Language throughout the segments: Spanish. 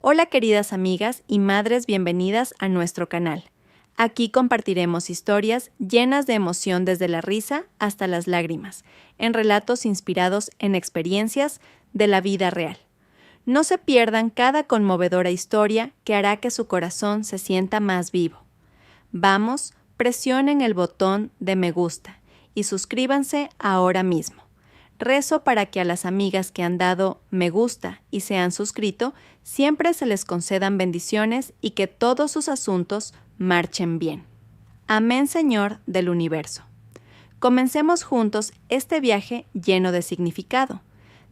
Hola queridas amigas y madres, bienvenidas a nuestro canal. Aquí compartiremos historias llenas de emoción desde la risa hasta las lágrimas, en relatos inspirados en experiencias de la vida real. No se pierdan cada conmovedora historia que hará que su corazón se sienta más vivo. Vamos, presionen el botón de me gusta y suscríbanse ahora mismo. Rezo para que a las amigas que han dado me gusta y se han suscrito, siempre se les concedan bendiciones y que todos sus asuntos marchen bien. Amén, Señor del universo. Comencemos juntos este viaje lleno de significado.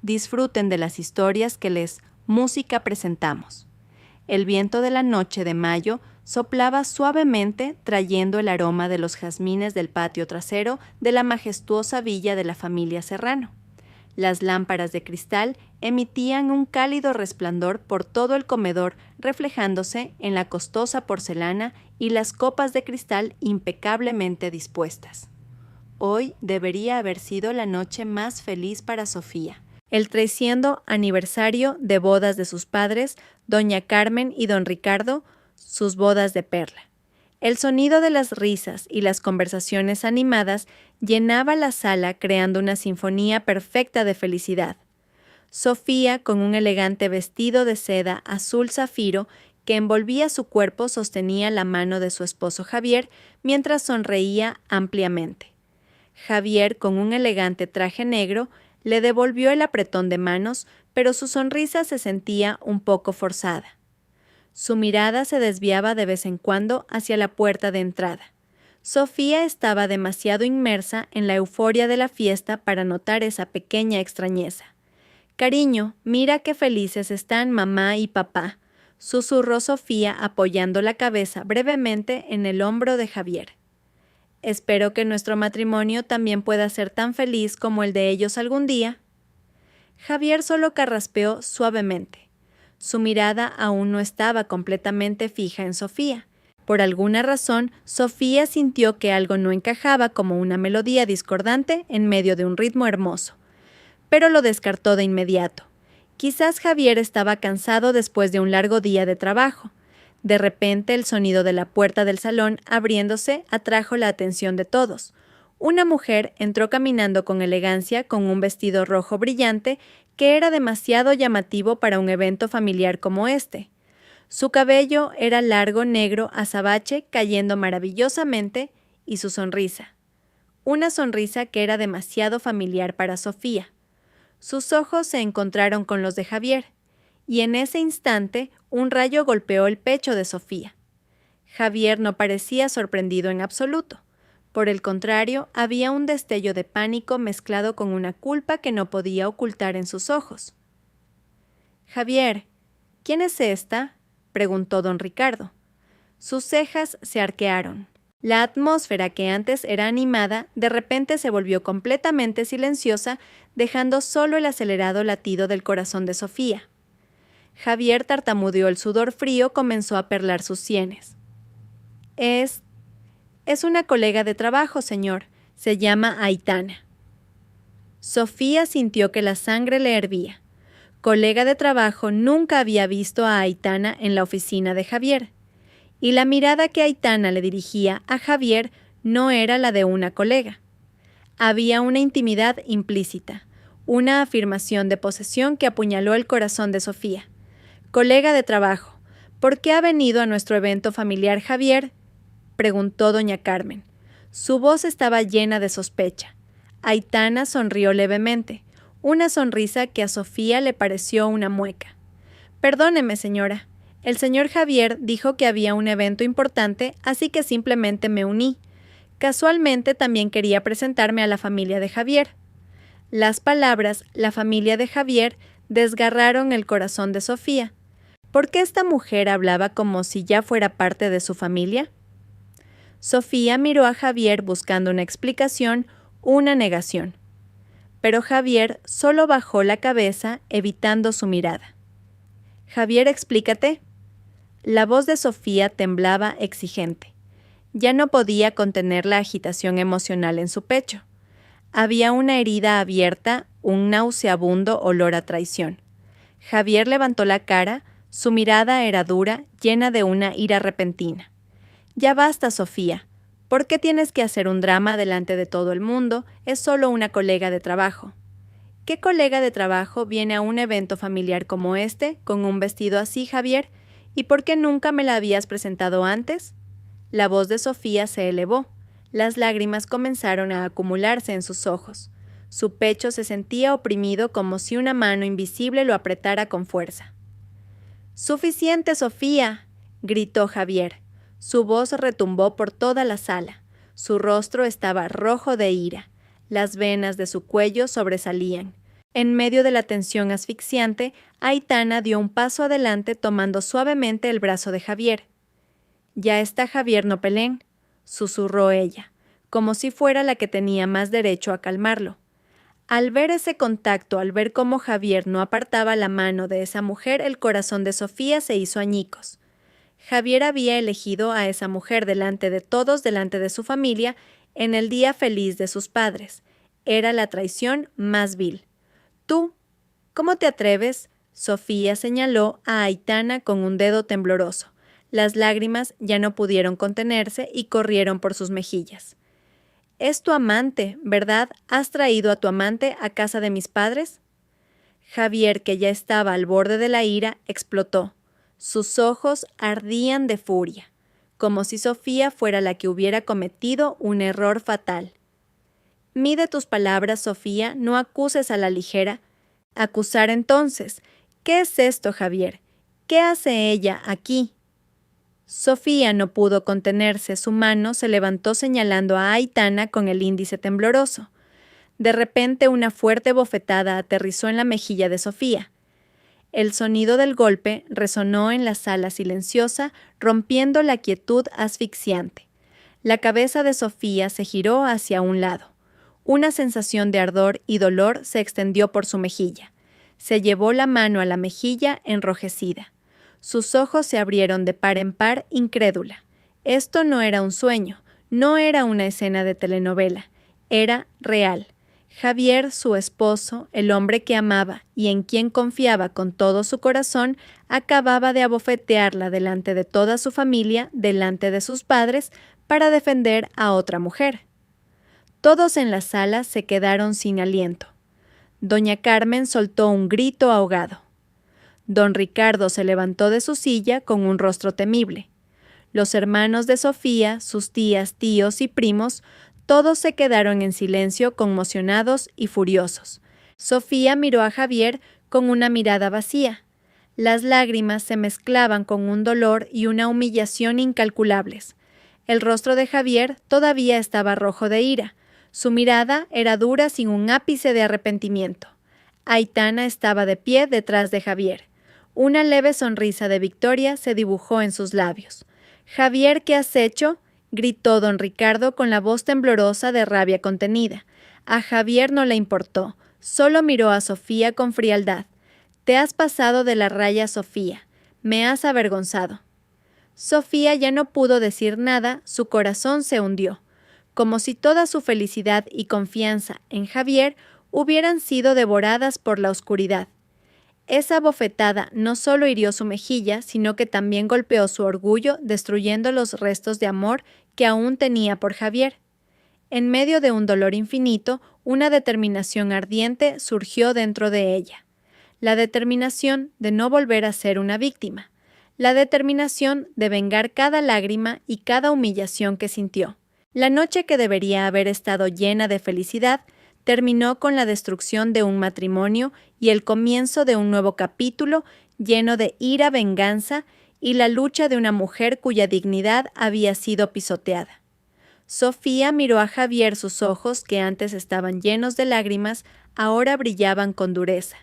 Disfruten de las historias que les música presentamos. El viento de la noche de mayo soplaba suavemente trayendo el aroma de los jazmines del patio trasero de la majestuosa villa de la familia Serrano. Las lámparas de cristal emitían un cálido resplandor por todo el comedor, reflejándose en la costosa porcelana y las copas de cristal impecablemente dispuestas. Hoy debería haber sido la noche más feliz para Sofía. El 300º aniversario de bodas de sus padres, doña Carmen y don Ricardo, sus bodas de perla. El sonido de las risas y las conversaciones animadas llenaba la sala creando una sinfonía perfecta de felicidad. Sofía, con un elegante vestido de seda azul zafiro que envolvía su cuerpo, sostenía la mano de su esposo Javier mientras sonreía ampliamente. Javier, con un elegante traje negro, le devolvió el apretón de manos, pero su sonrisa se sentía un poco forzada. Su mirada se desviaba de vez en cuando hacia la puerta de entrada. Sofía estaba demasiado inmersa en la euforia de la fiesta para notar esa pequeña extrañeza. «Cariño, mira qué felices están mamá y papá», susurró Sofía apoyando la cabeza brevemente en el hombro de Javier. «Espero que nuestro matrimonio también pueda ser tan feliz como el de ellos algún día». Javier solo carraspeó suavemente. Su mirada aún no estaba completamente fija en Sofía. Por alguna razón, Sofía sintió que algo no encajaba como una melodía discordante en medio de un ritmo hermoso. Pero lo descartó de inmediato. Quizás Javier estaba cansado después de un largo día de trabajo. De repente, el sonido de la puerta del salón abriéndose atrajo la atención de todos. Una mujer entró caminando con elegancia con un vestido rojo brillante que era demasiado llamativo para un evento familiar como este. Su cabello era largo, negro, azabache, cayendo maravillosamente, y su sonrisa. Una sonrisa que era demasiado familiar para Sofía. Sus ojos se encontraron con los de Javier, y en ese instante un rayo golpeó el pecho de Sofía. Javier no parecía sorprendido en absoluto. Por el contrario, había un destello de pánico mezclado con una culpa que no podía ocultar en sus ojos. «Javier, ¿quién es esta?», preguntó don Ricardo. Sus cejas se arquearon. La atmósfera que antes era animada, de repente se volvió completamente silenciosa, dejando solo el acelerado latido del corazón de Sofía. Javier tartamudeó, el sudor frío comenzó a perlar sus sienes. Es una colega de trabajo, señor. Se llama Aitana». Sofía sintió que la sangre le hervía. Colega de trabajo nunca había visto a Aitana en la oficina de Javier. Y la mirada que Aitana le dirigía a Javier no era la de una colega. Había una intimidad implícita, una afirmación de posesión que apuñaló el corazón de Sofía. «Colega de trabajo, ¿por qué ha venido a nuestro evento familiar Javier?», preguntó doña Carmen. Su voz estaba llena de sospecha. Aitana sonrió levemente, una sonrisa que a Sofía le pareció una mueca. «Perdóneme, señora. El señor Javier dijo que había un evento importante, así que simplemente me uní. Casualmente también quería presentarme a la familia de Javier». Las palabras «la familia de Javier» desgarraron el corazón de Sofía. ¿Por qué esta mujer hablaba como si ya fuera parte de su familia? Sofía miró a Javier buscando una explicación, una negación. Pero Javier solo bajó la cabeza, evitando su mirada. «Javier, explícate». La voz de Sofía temblaba exigente. Ya no podía contener la agitación emocional en su pecho. Había una herida abierta, un nauseabundo olor a traición. Javier levantó la cara, Su mirada era dura, llena de una ira repentina. «Ya basta, Sofía. ¿Por qué tienes que hacer un drama delante de todo el mundo? Es solo una colega de trabajo». «¿Qué colega de trabajo viene a un evento familiar como este, con un vestido así, Javier? ¿Y por qué nunca me la habías presentado antes?» La voz de Sofía se elevó. Las lágrimas comenzaron a acumularse en sus ojos. Su pecho se sentía oprimido como si una mano invisible lo apretara con fuerza. «¡Suficiente, Sofía!», gritó Javier. Su voz retumbó por toda la sala. Su rostro estaba rojo de ira. Las venas de su cuello sobresalían. En medio de la tensión asfixiante, Aitana dio un paso adelante tomando suavemente el brazo de Javier. «Ya está Javier Nopelén», susurró ella, como si fuera la que tenía más derecho a calmarlo. Al ver ese contacto, al ver cómo Javier no apartaba la mano de esa mujer, el corazón de Sofía se hizo añicos. Javier había elegido a esa mujer delante de todos, delante de su familia, en el día feliz de sus padres. Era la traición más vil. «Tú, ¿cómo te atreves?», Sofía señaló a Aitana con un dedo tembloroso. Las lágrimas ya no pudieron contenerse y corrieron por sus mejillas. «Es tu amante, ¿verdad? ¿Has traído a tu amante a casa de mis padres?». Javier, que ya estaba al borde de la ira, explotó. Sus ojos ardían de furia, como si Sofía fuera la que hubiera cometido un error fatal. «Mide tus palabras, Sofía, no acuses a la ligera». «Acusar entonces. ¿Qué es esto, Javier? ¿Qué hace ella aquí?». Sofía no pudo contenerse, su mano se levantó señalando a Aitana con el índice tembloroso. De repente una fuerte bofetada aterrizó en la mejilla de Sofía. El sonido del golpe resonó en la sala silenciosa, rompiendo la quietud asfixiante. La cabeza de Sofía se giró hacia un lado. Una sensación de ardor y dolor se extendió por su mejilla. Se llevó la mano a la mejilla enrojecida. Sus ojos se abrieron de par en par, incrédula. Esto no era un sueño, no era una escena de telenovela, era real. Javier, su esposo, el hombre que amaba y en quien confiaba con todo su corazón, acababa de abofetearla delante de toda su familia, delante de sus padres, para defender a otra mujer. Todos en la sala se quedaron sin aliento. Doña Carmen soltó un grito ahogado. Don Ricardo se levantó de su silla con un rostro temible. Los hermanos de Sofía, sus tías, tíos y primos, todos se quedaron en silencio, conmocionados y furiosos. Sofía miró a Javier con una mirada vacía. Las lágrimas se mezclaban con un dolor y una humillación incalculables. El rostro de Javier todavía estaba rojo de ira. Su mirada era dura sin un ápice de arrepentimiento. Aitana estaba de pie detrás de Javier. Una leve sonrisa de victoria se dibujó en sus labios. «Javier, ¿qué has hecho?», gritó don Ricardo con la voz temblorosa de rabia contenida. A Javier no le importó, solo miró a Sofía con frialdad. «Te has pasado de la raya, Sofía. Me has avergonzado». Sofía ya no pudo decir nada, su corazón se hundió, como si toda su felicidad y confianza en Javier hubieran sido devoradas por la oscuridad. Esa bofetada no solo hirió su mejilla, sino que también golpeó su orgullo, destruyendo los restos de amor que aún tenía por Javier. En medio de un dolor infinito, una determinación ardiente surgió dentro de ella. La determinación de no volver a ser una víctima. La determinación de vengar cada lágrima y cada humillación que sintió. La noche que debería haber estado llena de felicidad, terminó con la destrucción de un matrimonio y el comienzo de un nuevo capítulo lleno de ira, venganza y la lucha de una mujer cuya dignidad había sido pisoteada. Sofía miró a Javier, sus ojos, que antes estaban llenos de lágrimas, ahora brillaban con dureza.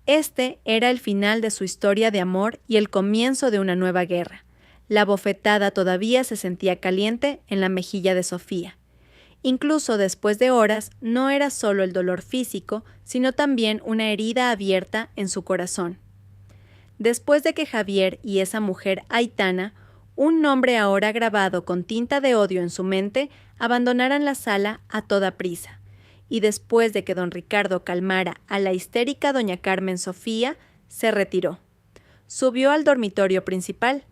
Este era el final de su historia de amor y el comienzo de una nueva guerra. La bofetada todavía se sentía caliente en la mejilla de Sofía. Incluso después de horas, no era solo el dolor físico, sino también una herida abierta en su corazón. Después de que Javier y esa mujer Aitana, un nombre ahora grabado con tinta de odio en su mente, abandonaran la sala a toda prisa, y después de que don Ricardo calmara a la histérica doña Carmen Sofía, se retiró. Subió al dormitorio principal,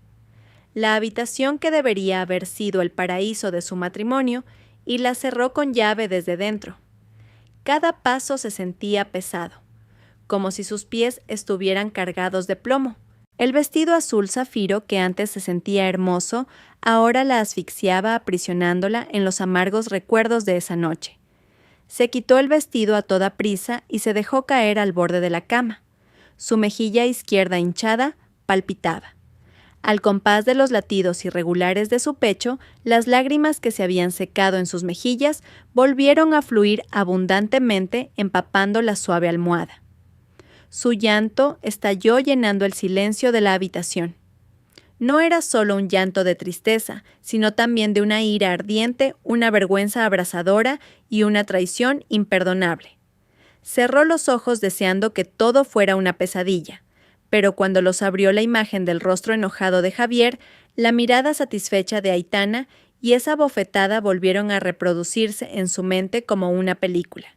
la habitación que debería haber sido el paraíso de su matrimonio, y la cerró con llave desde dentro. Cada paso se sentía pesado, como si sus pies estuvieran cargados de plomo. El vestido azul zafiro, que antes se sentía hermoso, ahora la asfixiaba aprisionándola en los amargos recuerdos de esa noche. Se quitó el vestido a toda prisa y se dejó caer al borde de la cama. Su mejilla izquierda hinchada palpitaba. Al compás de los latidos irregulares de su pecho, las lágrimas que se habían secado en sus mejillas volvieron a fluir abundantemente, empapando la suave almohada. Su llanto estalló llenando el silencio de la habitación. No era solo un llanto de tristeza, sino también de una ira ardiente, una vergüenza abrasadora y una traición imperdonable. Cerró los ojos deseando que todo fuera una pesadilla, pero cuando los abrió la imagen del rostro enojado de Javier, la mirada satisfecha de Aitana y esa bofetada volvieron a reproducirse en su mente como una película.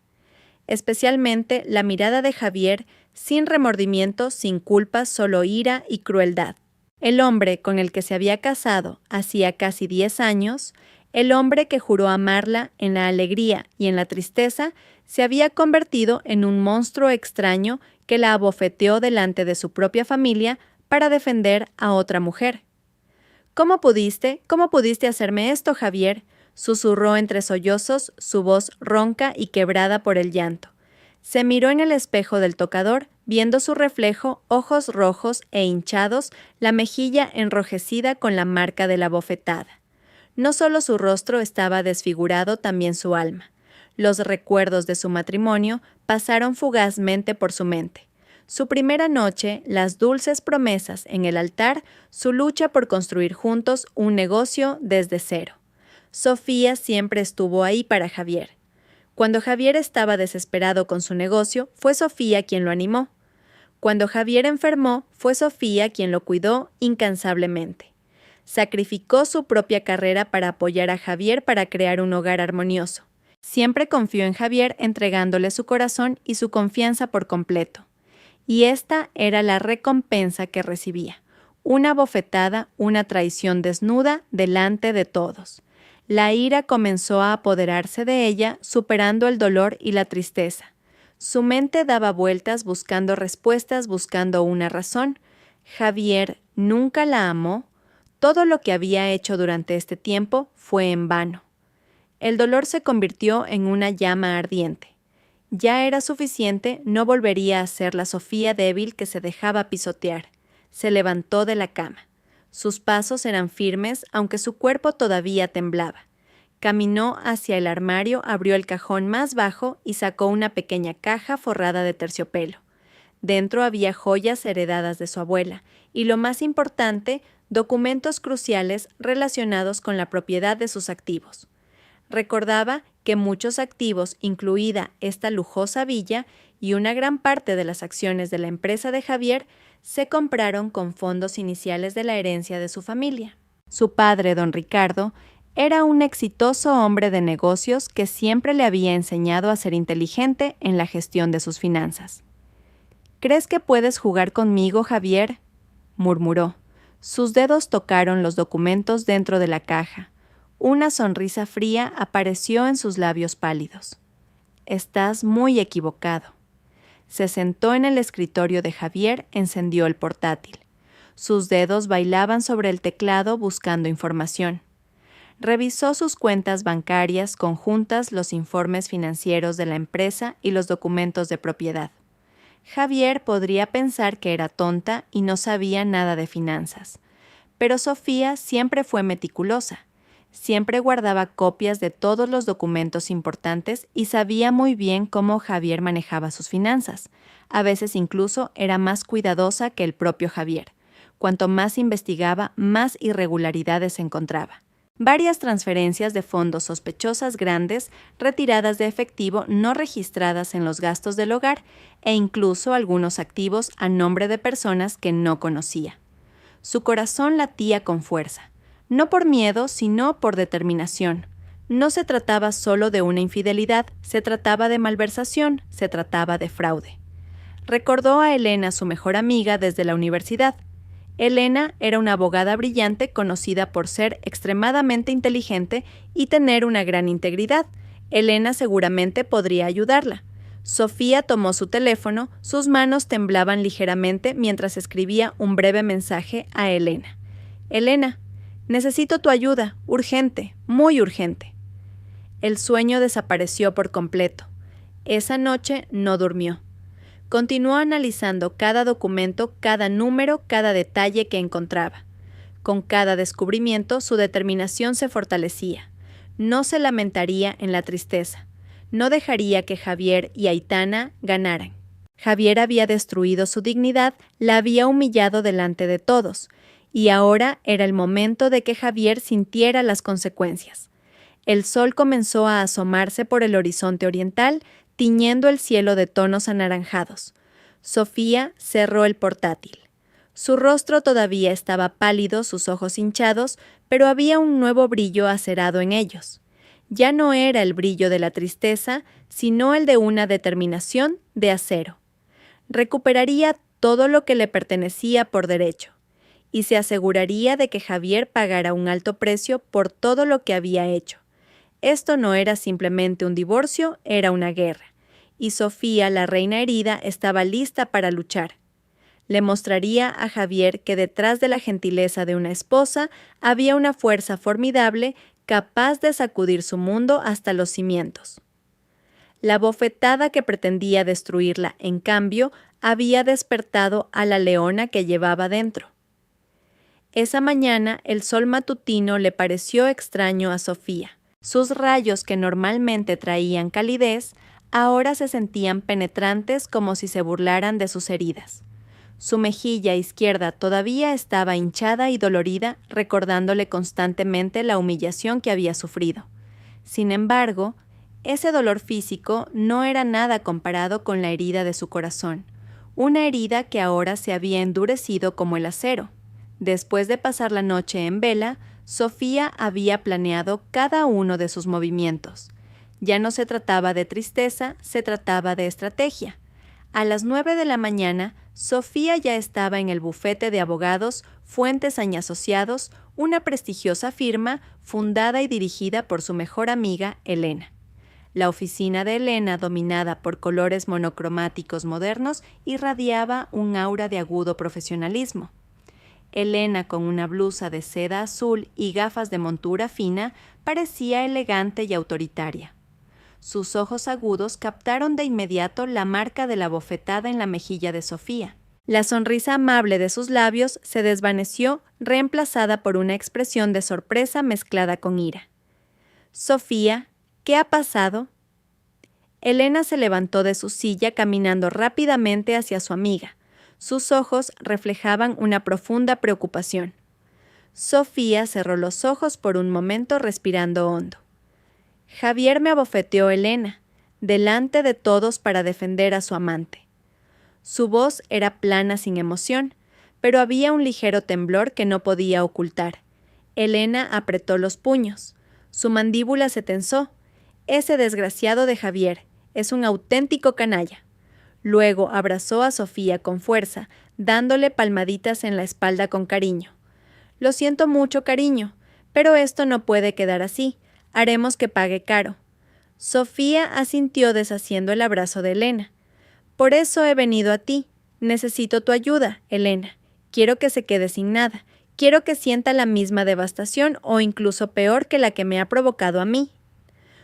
Especialmente la mirada de Javier, sin remordimiento, sin culpa, solo ira y crueldad. El hombre con el que se había casado hacía casi 10 años, el hombre que juró amarla en la alegría y en la tristeza, se había convertido en un monstruo extraño que la abofeteó delante de su propia familia para defender a otra mujer. ¿Cómo pudiste hacerme esto, Javier?», susurró entre sollozos, su voz ronca y quebrada por el llanto. Se miró en el espejo del tocador, viendo su reflejo, ojos rojos e hinchados, la mejilla enrojecida con la marca de la bofetada. No solo su rostro estaba desfigurado, también su alma. Los recuerdos de su matrimonio pasaron fugazmente por su mente. Su primera noche, las dulces promesas en el altar, su lucha por construir juntos un negocio desde cero. Sofía siempre estuvo ahí para Javier. Cuando Javier estaba desesperado con su negocio, fue Sofía quien lo animó. Cuando Javier enfermó, fue Sofía quien lo cuidó incansablemente. Sacrificó su propia carrera para apoyar a Javier para crear un hogar armonioso. Siempre confió en Javier entregándole su corazón y su confianza por completo. Y esta era la recompensa que recibía: una bofetada, una traición desnuda delante de todos. La ira comenzó a apoderarse de ella, superando el dolor y la tristeza. Su mente daba vueltas buscando respuestas, buscando una razón. Javier nunca la amó. Todo lo que había hecho durante este tiempo fue en vano. El dolor se convirtió en una llama ardiente. Ya era suficiente, no volvería a ser la Sofía débil que se dejaba pisotear. Se levantó de la cama. Sus pasos eran firmes, aunque su cuerpo todavía temblaba. Caminó hacia el armario, abrió el cajón más bajo y sacó una pequeña caja forrada de terciopelo. Dentro había joyas heredadas de su abuela y, lo más importante, documentos cruciales relacionados con la propiedad de sus activos. Recordaba que muchos activos, incluida esta lujosa villa y una gran parte de las acciones de la empresa de Javier, se compraron con fondos iniciales de la herencia de su familia. Su padre, don Ricardo, era un exitoso hombre de negocios que siempre le había enseñado a ser inteligente en la gestión de sus finanzas. «¿Crees que puedes jugar conmigo, Javier?», murmuró. Sus dedos tocaron los documentos dentro de la caja. Una sonrisa fría apareció en sus labios pálidos. «Estás muy equivocado». Se sentó en el escritorio de Javier, encendió el portátil. Sus dedos bailaban sobre el teclado buscando información. Revisó sus cuentas bancarias conjuntas, los informes financieros de la empresa y los documentos de propiedad. Javier podría pensar que era tonta y no sabía nada de finanzas. Pero Sofía siempre fue meticulosa. Siempre guardaba copias de todos los documentos importantes y sabía muy bien cómo Javier manejaba sus finanzas. A veces incluso era más cuidadosa que el propio Javier. Cuanto más investigaba, más irregularidades encontraba. Varias transferencias de fondos sospechosas grandes, retiradas de efectivo no registradas en los gastos del hogar e incluso algunos activos a nombre de personas que no conocía. Su corazón latía con fuerza. No por miedo, sino por determinación. No se trataba solo de una infidelidad, se trataba de malversación, se trataba de fraude. Recordó a Elena, su mejor amiga desde la universidad. Elena era una abogada brillante conocida por ser extremadamente inteligente y tener una gran integridad. Elena seguramente podría ayudarla. Sofía tomó su teléfono, sus manos temblaban ligeramente mientras escribía un breve mensaje a Elena. Elena, necesito tu ayuda, urgente, muy urgente. El sueño desapareció por completo. Esa noche no durmió. Continuó analizando cada documento, cada número, cada detalle que encontraba. Con cada descubrimiento su determinación se fortalecía. No se lamentaría en la tristeza. No dejaría que Javier y Aitana ganaran. Javier había destruido su dignidad, la había humillado delante de todos, y ahora era el momento de que Javier sintiera las consecuencias. El sol comenzó a asomarse por el horizonte oriental, tiñendo el cielo de tonos anaranjados. Sofía cerró el portátil. Su rostro todavía estaba pálido, sus ojos hinchados, pero había un nuevo brillo acerado en ellos. Ya no era el brillo de la tristeza, sino el de una determinación de acero. Recuperaría todo lo que le pertenecía por derecho, y se aseguraría de que Javier pagara un alto precio por todo lo que había hecho. Esto no era simplemente un divorcio, era una guerra, y Sofía, la reina herida, estaba lista para luchar. Le mostraría a Javier que detrás de la gentileza de una esposa había una fuerza formidable capaz de sacudir su mundo hasta los cimientos. La bofetada que pretendía destruirla, en cambio, había despertado a la leona que llevaba dentro. Esa mañana el sol matutino le pareció extraño a Sofía. Sus rayos, que normalmente traían calidez, ahora se sentían penetrantes como si se burlaran de sus heridas. Su mejilla izquierda todavía estaba hinchada y dolorida, recordándole constantemente la humillación que había sufrido. Sin embargo, ese dolor físico no era nada comparado con la herida de su corazón, una herida que ahora se había endurecido como el acero. Después de pasar la noche en vela, Sofía había planeado cada uno de sus movimientos. Ya no se trataba de tristeza, se trataba de estrategia. A las 9 de la mañana, Sofía ya estaba en el bufete de abogados Fuentes y Asociados, una prestigiosa firma fundada y dirigida por su mejor amiga, Elena. La oficina de Elena, dominada por colores monocromáticos modernos, irradiaba un aura de agudo profesionalismo. Elena, con una blusa de seda azul y gafas de montura fina, parecía elegante y autoritaria. Sus ojos agudos captaron de inmediato la marca de la bofetada en la mejilla de Sofía. La sonrisa amable de sus labios se desvaneció, reemplazada por una expresión de sorpresa mezclada con ira. «Sofía, ¿qué ha pasado?» Elena se levantó de su silla caminando rápidamente hacia su amiga. Sus ojos reflejaban una profunda preocupación. Sofía cerró los ojos por un momento respirando hondo. Javier me abofeteó Elena, delante de todos para defender a su amante. Su voz era plana sin emoción, pero había un ligero temblor que no podía ocultar. Elena apretó los puños. Su mandíbula se tensó. Ese desgraciado de Javier es un auténtico canalla. Luego abrazó a Sofía con fuerza, dándole palmaditas en la espalda con cariño. Lo siento mucho, cariño, pero esto no puede quedar así. Haremos que pague caro. Sofía asintió deshaciendo el abrazo de Elena. Por eso he venido a ti. Necesito tu ayuda, Elena. Quiero que se quede sin nada. Quiero que sienta la misma devastación o incluso peor que la que me ha provocado a mí.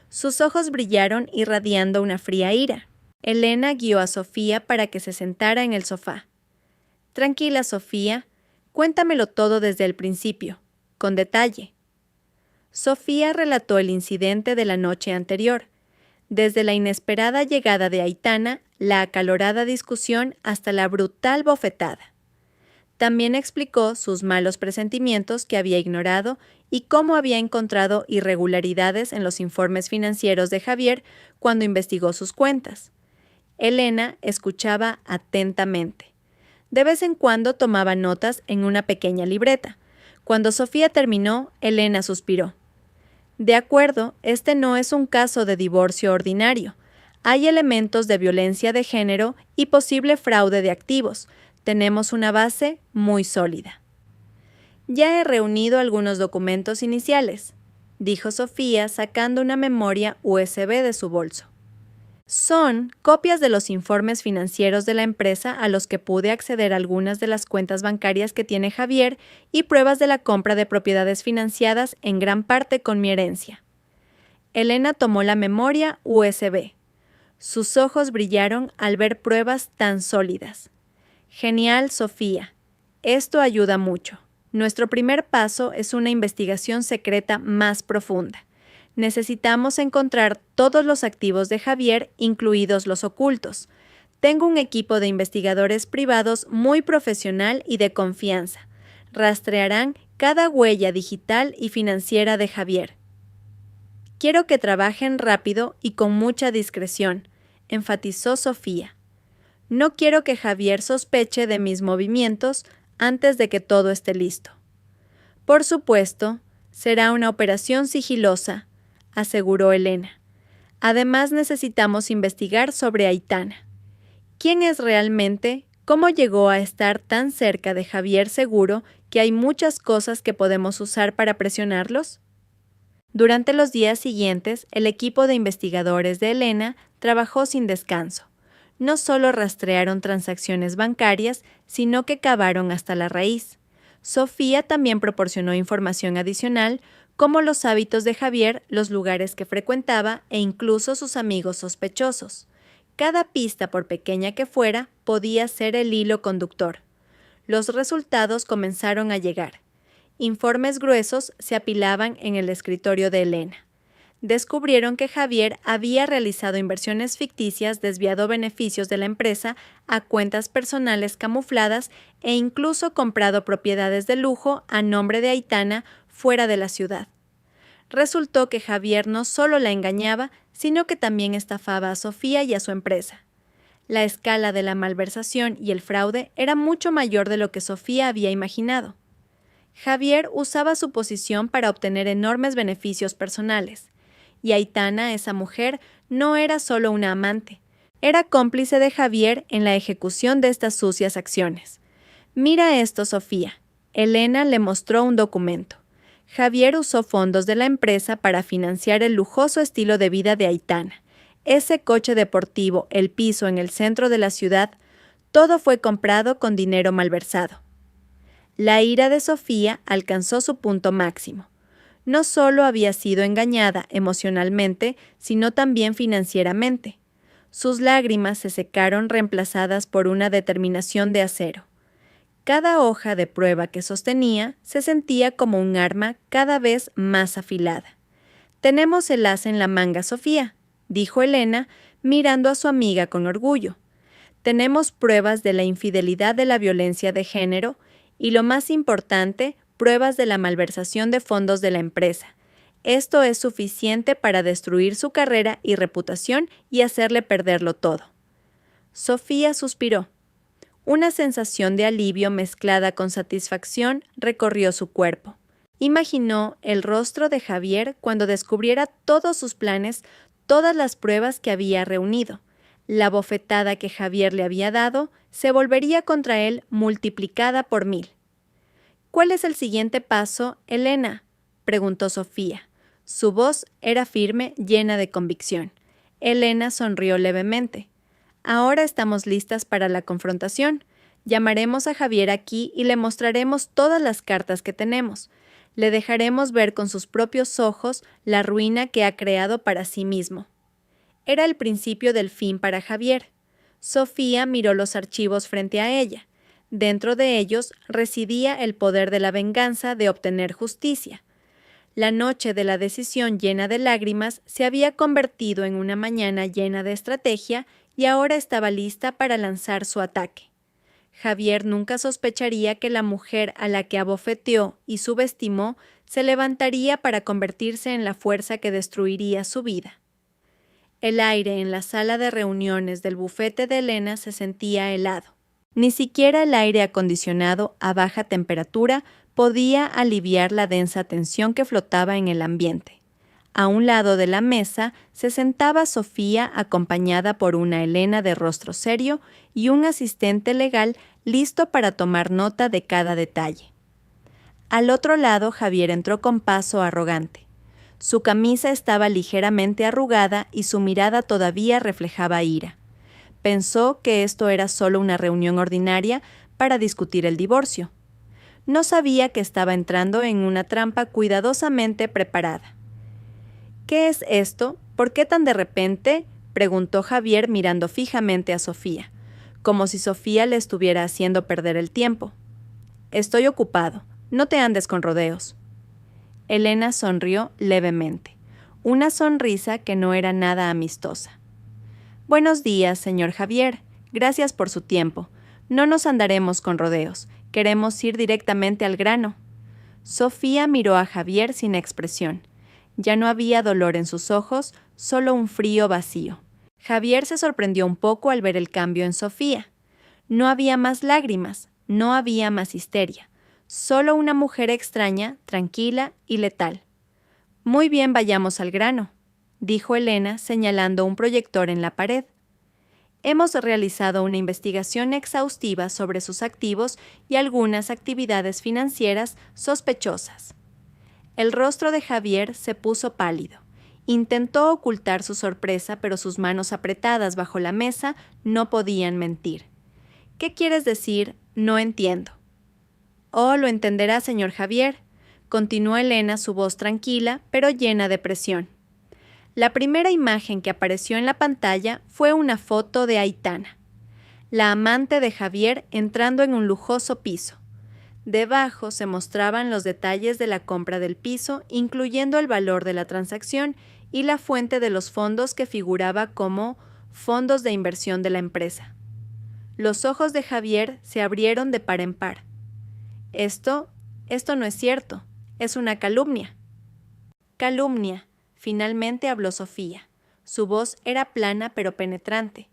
Sus ojos brillaron irradiando una fría ira. Elena guió a Sofía para que se sentara en el sofá. Tranquila, Sofía. Cuéntamelo todo desde el principio, con detalle. Sofía relató el incidente de la noche anterior, desde la inesperada llegada de Aitana, la acalorada discusión hasta la brutal bofetada. También explicó sus malos presentimientos que había ignorado y cómo había encontrado irregularidades en los informes financieros de Javier cuando investigó sus cuentas. Elena escuchaba atentamente. De vez en cuando tomaba notas en una pequeña libreta. Cuando Sofía terminó, Elena suspiró. De acuerdo, este no es un caso de divorcio ordinario. Hay elementos de violencia de género y posible fraude de activos. Tenemos una base muy sólida. Ya he reunido algunos documentos iniciales, dijo Sofía sacando una memoria USB de su bolso. Son copias de los informes financieros de la empresa a los que pude acceder a algunas de las cuentas bancarias que tiene Javier y pruebas de la compra de propiedades financiadas en gran parte con mi herencia. Elena tomó la memoria USB. Sus ojos brillaron al ver pruebas tan sólidas. Genial, Sofía. Esto ayuda mucho. Nuestro primer paso es una investigación secreta más profunda. Necesitamos encontrar todos los activos de Javier, incluidos los ocultos. Tengo un equipo de investigadores privados muy profesional y de confianza. Rastrearán cada huella digital y financiera de Javier. Quiero que trabajen rápido y con mucha discreción, enfatizó Sofía. No quiero que Javier sospeche de mis movimientos antes de que todo esté listo. Por supuesto, será una operación sigilosa, aseguró Elena. Además, necesitamos investigar sobre Aitana. ¿Quién es realmente? ¿Cómo llegó a estar tan cerca de Javier? Seguro que hay muchas cosas que podemos usar para presionarlos. Durante los días siguientes, el equipo de investigadores de Elena trabajó sin descanso. No solo rastrearon transacciones bancarias, sino que cavaron hasta la raíz. Sofía también proporcionó información adicional, como los hábitos de Javier, los lugares que frecuentaba e incluso sus amigos sospechosos. Cada pista, por pequeña que fuera, podía ser el hilo conductor. Los resultados comenzaron a llegar. Informes gruesos se apilaban en el escritorio de Elena. Descubrieron que Javier había realizado inversiones ficticias, desviado beneficios de la empresa a cuentas personales camufladas e incluso comprado propiedades de lujo a nombre de Aitana fuera de la ciudad. Resultó que Javier no solo la engañaba, sino que también estafaba a Sofía y a su empresa. La escala de la malversación y el fraude era mucho mayor de lo que Sofía había imaginado. Javier usaba su posición para obtener enormes beneficios personales. Y Aitana, esa mujer, no era solo una amante, era cómplice de Javier en la ejecución de estas sucias acciones. Mira esto, Sofía. Elena le mostró un documento. Javier usó fondos de la empresa para financiar el lujoso estilo de vida de Aitana. Ese coche deportivo, el piso en el centro de la ciudad, todo fue comprado con dinero malversado. La ira de Sofía alcanzó su punto máximo. No solo había sido engañada emocionalmente, sino también financieramente. Sus lágrimas se secaron reemplazadas por una determinación de acero. Cada hoja de prueba que sostenía se sentía como un arma cada vez más afilada. «Tenemos el as en la manga, Sofía», dijo Elena, mirando a su amiga con orgullo. «Tenemos pruebas de la infidelidad, de la violencia de género y, lo más importante, pruebas de la malversación de fondos de la empresa. Esto es suficiente para destruir su carrera y reputación y hacerle perderlo todo». Sofía suspiró. Una sensación de alivio mezclada con satisfacción recorrió su cuerpo. Imaginó el rostro de Javier cuando descubriera todos sus planes, todas las pruebas que había reunido. La bofetada que Javier le había dado se volvería contra él multiplicada por 1000. «¿Cuál es el siguiente paso, Elena?», preguntó Sofía. Su voz era firme, llena de convicción. Elena sonrió levemente. «Ahora estamos listas para la confrontación. Llamaremos a Javier aquí y le mostraremos todas las cartas que tenemos. Le dejaremos ver con sus propios ojos la ruina que ha creado para sí mismo». Era el principio del fin para Javier. Sofía miró los archivos frente a ella. Dentro de ellos residía el poder de la venganza, de obtener justicia. La noche de la decisión, llena de lágrimas, se había convertido en una mañana llena de estrategia y ahora estaba lista para lanzar su ataque. Javier nunca sospecharía que la mujer a la que abofeteó y subestimó se levantaría para convertirse en la fuerza que destruiría su vida. El aire en la sala de reuniones del bufete de Elena se sentía helado. Ni siquiera el aire acondicionado a baja temperatura podía aliviar la densa tensión que flotaba en el ambiente. A un lado de la mesa se sentaba Sofía acompañada por una Elena de rostro serio y un asistente legal listo para tomar nota de cada detalle. Al otro lado, Javier entró con paso arrogante. Su camisa estaba ligeramente arrugada y su mirada todavía reflejaba ira. Pensó que esto era solo una reunión ordinaria para discutir el divorcio. No sabía que estaba entrando en una trampa cuidadosamente preparada. ¿Qué es esto? ¿Por qué tan de repente?, preguntó Javier mirando fijamente a Sofía, como si Sofía le estuviera haciendo perder el tiempo. Estoy ocupado, no te andes con rodeos. Elena sonrió levemente, una sonrisa que no era nada amistosa. Buenos días, señor Javier, gracias por su tiempo. No nos andaremos con rodeos, queremos ir directamente al grano. Sofía miró a Javier sin expresión. Ya no había dolor en sus ojos, solo un frío vacío. Javier se sorprendió un poco al ver el cambio en Sofía. No había más lágrimas, no había más histeria, solo una mujer extraña, tranquila y letal. Muy bien, vayamos al grano, dijo Elena señalando un proyector en la pared. Hemos realizado una investigación exhaustiva sobre sus activos y algunas actividades financieras sospechosas. El rostro de Javier se puso pálido. Intentó ocultar su sorpresa, pero sus manos apretadas bajo la mesa no podían mentir. ¿Qué quieres decir? No entiendo. Oh, lo entenderá, señor Javier, continuó Elena, su voz tranquila, pero llena de presión. La primera imagen que apareció en la pantalla fue una foto de Aitana, la amante de Javier, entrando en un lujoso piso. Debajo se mostraban los detalles de la compra del piso, incluyendo el valor de la transacción y la fuente de los fondos que figuraba como fondos de inversión de la empresa. Los ojos de Javier se abrieron de par en par. Esto no es cierto, es una calumnia. Calumnia, finalmente habló Sofía. Su voz era plana pero penetrante.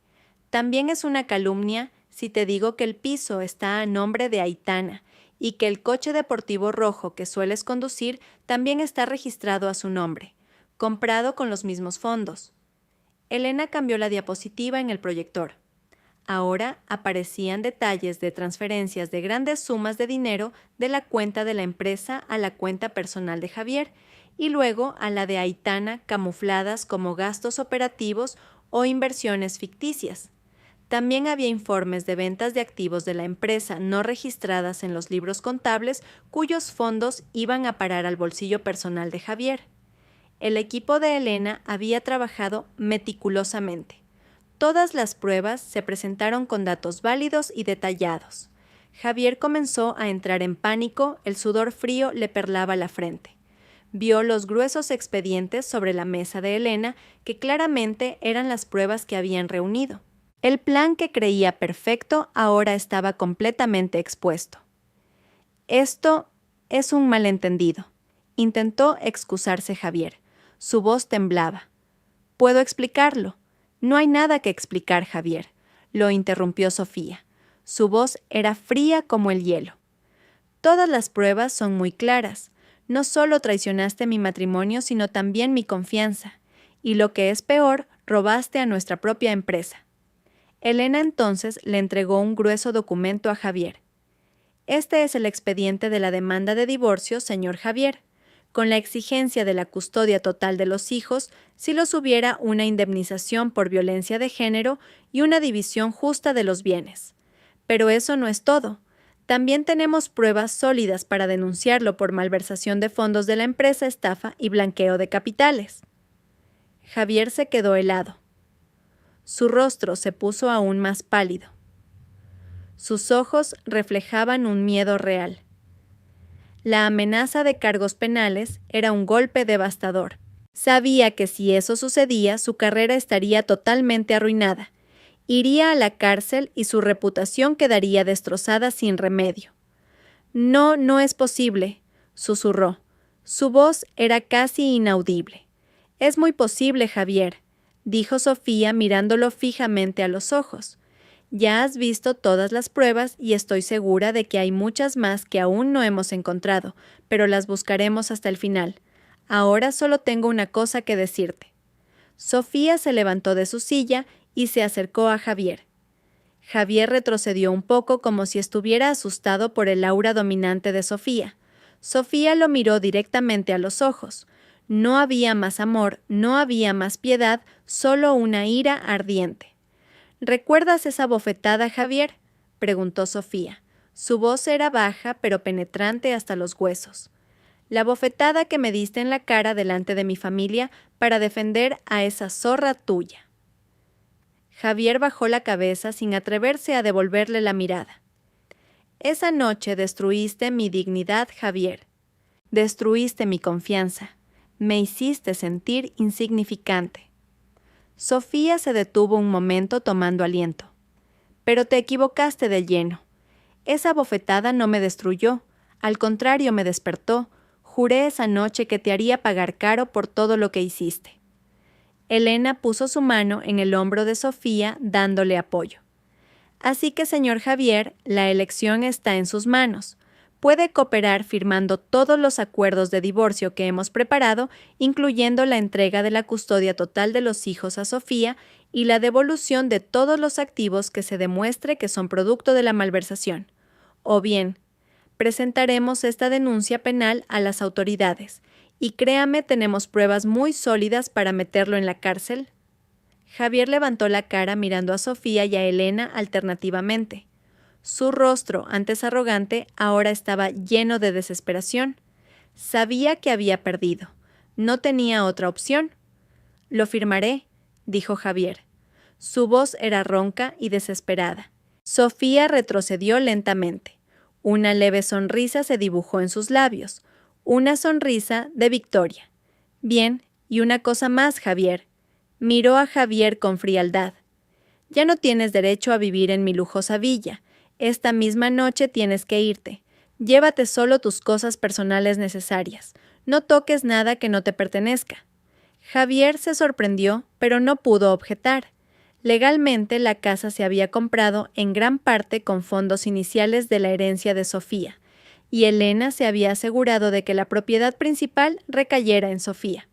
También es una calumnia si te digo que el piso está a nombre de Aitana y que el coche deportivo rojo que sueles conducir también está registrado a su nombre, comprado con los mismos fondos. Elena cambió la diapositiva en el proyector. Ahora aparecían detalles de transferencias de grandes sumas de dinero de la cuenta de la empresa a la cuenta personal de Javier y luego a la de Aitana, camufladas como gastos operativos o inversiones ficticias. También había informes de ventas de activos de la empresa no registradas en los libros contables cuyos fondos iban a parar al bolsillo personal de Javier. El equipo de Elena había trabajado meticulosamente. Todas las pruebas se presentaron con datos válidos y detallados. Javier comenzó a entrar en pánico, el sudor frío le perlaba la frente. Vio los gruesos expedientes sobre la mesa de Elena, que claramente eran las pruebas que habían reunido. El plan que creía perfecto ahora estaba completamente expuesto. Esto es un malentendido, intentó excusarse Javier. Su voz temblaba. ¿Puedo explicarlo? No hay nada que explicar, Javier, lo interrumpió Sofía. Su voz era fría como el hielo. Todas las pruebas son muy claras. No solo traicionaste mi matrimonio, sino también mi confianza. Y lo que es peor, robaste a nuestra propia empresa. Elena entonces le entregó un grueso documento a Javier. Este es el expediente de la demanda de divorcio, señor Javier, con la exigencia de la custodia total de los hijos si los hubiera una indemnización por violencia de género y una división justa de los bienes. Pero eso no es todo. También tenemos pruebas sólidas para denunciarlo por malversación de fondos de la empresa, estafa y blanqueo de capitales. Javier se quedó helado. Su rostro se puso aún más pálido. Sus ojos reflejaban un miedo real. La amenaza de cargos penales era un golpe devastador. Sabía que si eso sucedía, su carrera estaría totalmente arruinada. Iría a la cárcel y su reputación quedaría destrozada sin remedio. No, no es posible, susurró. Su voz era casi inaudible. Es muy posible, Javier, dijo Sofía mirándolo fijamente a los ojos. Ya has visto todas las pruebas y estoy segura de que hay muchas más que aún no hemos encontrado, pero las buscaremos hasta el final. Ahora solo tengo una cosa que decirte. Sofía se levantó de su silla y se acercó a Javier. Javier retrocedió un poco como si estuviera asustado por el aura dominante de Sofía. Sofía lo miró directamente a los ojos. No había más amor, no había más piedad, solo una ira ardiente. ¿Recuerdas esa bofetada, Javier?, preguntó Sofía. Su voz era baja, pero penetrante hasta los huesos. La bofetada que me diste en la cara delante de mi familia para defender a esa zorra tuya. Javier bajó la cabeza sin atreverse a devolverle la mirada. Esa noche destruiste mi dignidad, Javier. Destruiste mi confianza. Me hiciste sentir insignificante. Sofía se detuvo un momento tomando aliento. Pero te equivocaste de lleno. Esa bofetada no me destruyó, al contrario me despertó. Juré esa noche que te haría pagar caro por todo lo que hiciste. Elena puso su mano en el hombro de Sofía, dándole apoyo. Así que, señor Javier, la elección está en sus manos. Puede cooperar firmando todos los acuerdos de divorcio que hemos preparado, incluyendo la entrega de la custodia total de los hijos a Sofía y la devolución de todos los activos que se demuestre que son producto de la malversación. O bien, presentaremos esta denuncia penal a las autoridades, y créame, tenemos pruebas muy sólidas para meterlo en la cárcel. Javier levantó la cara mirando a Sofía y a Elena alternativamente. Su rostro, antes arrogante, ahora estaba lleno de desesperación. Sabía que había perdido. No tenía otra opción. Lo firmaré, dijo Javier. Su voz era ronca y desesperada. Sofía retrocedió lentamente. Una leve sonrisa se dibujó en sus labios. Una sonrisa de victoria. Bien, y una cosa más, Javier. Miró a Javier con frialdad. Ya no tienes derecho a vivir en mi lujosa villa. Esta misma noche tienes que irte. Llévate solo tus cosas personales necesarias. No toques nada que no te pertenezca. Javier se sorprendió, pero no pudo objetar. Legalmente, la casa se había comprado en gran parte con fondos iniciales de la herencia de Sofía, y Elena se había asegurado de que la propiedad principal recayera en Sofía.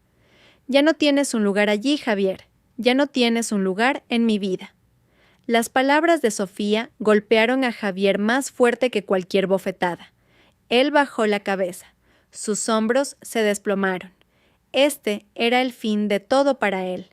Ya no tienes un lugar allí, Javier. Ya no tienes un lugar en mi vida. Las palabras de Sofía golpearon a Javier más fuerte que cualquier bofetada. Él bajó la cabeza. Sus hombros se desplomaron. Este era el fin de todo para él.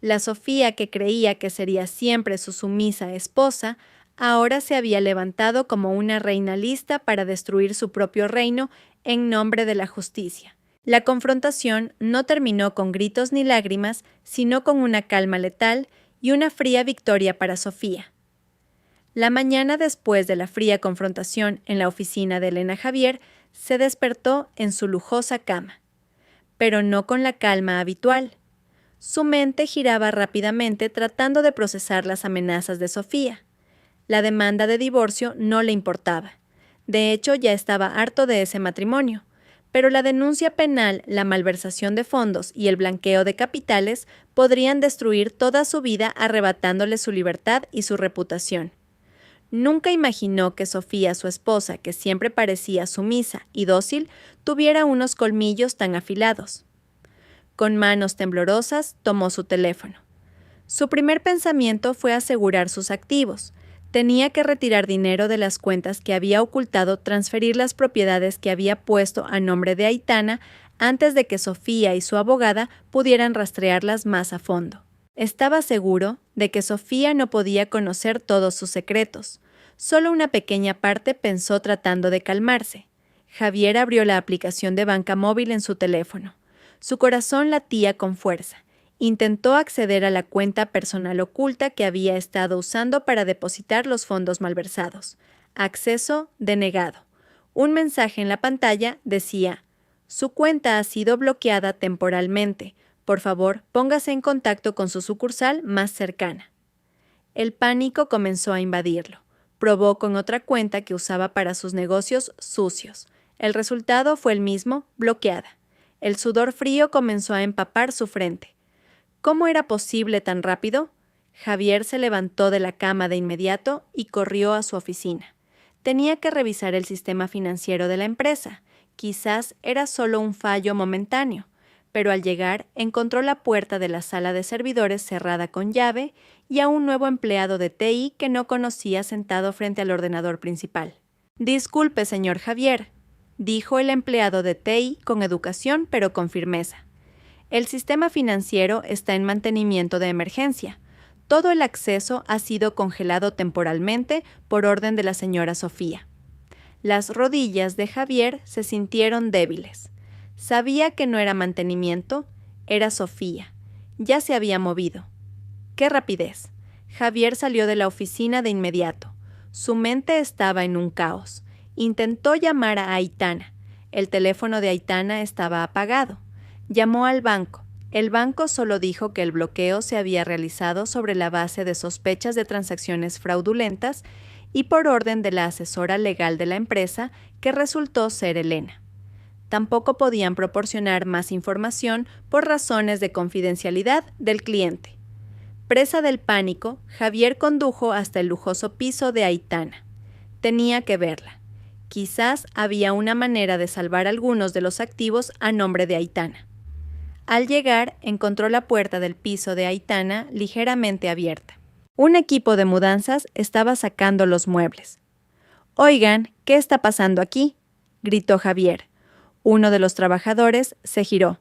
La Sofía que creía que sería siempre su sumisa esposa, ahora se había levantado como una reina lista para destruir su propio reino en nombre de la justicia. La confrontación no terminó con gritos ni lágrimas, sino con una calma letal y una fría victoria para Sofía. La mañana después de la fría confrontación en la oficina de Elena Javier, se despertó en su lujosa cama, pero no con la calma habitual. Su mente giraba rápidamente tratando de procesar las amenazas de Sofía. La demanda de divorcio no le importaba. De hecho, ya estaba harto de ese matrimonio. Pero la denuncia penal, la malversación de fondos y el blanqueo de capitales podrían destruir toda su vida arrebatándole su libertad y su reputación. Nunca imaginó que Sofía, su esposa, que siempre parecía sumisa y dócil, tuviera unos colmillos tan afilados. Con manos temblorosas, tomó su teléfono. Su primer pensamiento fue asegurar sus activos. Tenía que retirar dinero de las cuentas que había ocultado, transferir las propiedades que había puesto a nombre de Aitana antes de que Sofía y su abogada pudieran rastrearlas más a fondo. Estaba seguro de que Sofía no podía conocer todos sus secretos. Solo una pequeña parte pensó tratando de calmarse. Javier abrió la aplicación de banca móvil en su teléfono. Su corazón latía con fuerza. Intentó acceder a la cuenta personal oculta que había estado usando para depositar los fondos malversados. Acceso denegado. Un mensaje en la pantalla decía: «Su cuenta ha sido bloqueada temporalmente. Por favor, póngase en contacto con su sucursal más cercana». El pánico comenzó a invadirlo. Probó con otra cuenta que usaba para sus negocios sucios. El resultado fue el mismo: bloqueada. El sudor frío comenzó a empapar su frente. ¿Cómo era posible tan rápido? Javier se levantó de la cama de inmediato y corrió a su oficina. Tenía que revisar el sistema financiero de la empresa. Quizás era solo un fallo momentáneo, pero al llegar encontró la puerta de la sala de servidores cerrada con llave y a un nuevo empleado de TI que no conocía sentado frente al ordenador principal. «Disculpe, señor Javier», dijo el empleado de TI con educación pero con firmeza. El sistema financiero está en mantenimiento de emergencia. Todo el acceso ha sido congelado temporalmente por orden de la señora Sofía. Las rodillas de Javier se sintieron débiles. Sabía que no era mantenimiento, era Sofía. Ya se había movido. ¡Qué rapidez! Javier salió de la oficina de inmediato. Su mente estaba en un caos. Intentó llamar a Aitana. El teléfono de Aitana estaba apagado. Llamó al banco. El banco solo dijo que el bloqueo se había realizado sobre la base de sospechas de transacciones fraudulentas y por orden de la asesora legal de la empresa, que resultó ser Elena. Tampoco podían proporcionar más información por razones de confidencialidad del cliente. Presa del pánico, Javier condujo hasta el lujoso piso de Aitana. Tenía que verla. Quizás había una manera de salvar algunos de los activos a nombre de Aitana. Al llegar, encontró la puerta del piso de Aitana ligeramente abierta. Un equipo de mudanzas estaba sacando los muebles. «Oigan, ¿qué está pasando aquí?», gritó Javier. Uno de los trabajadores se giró.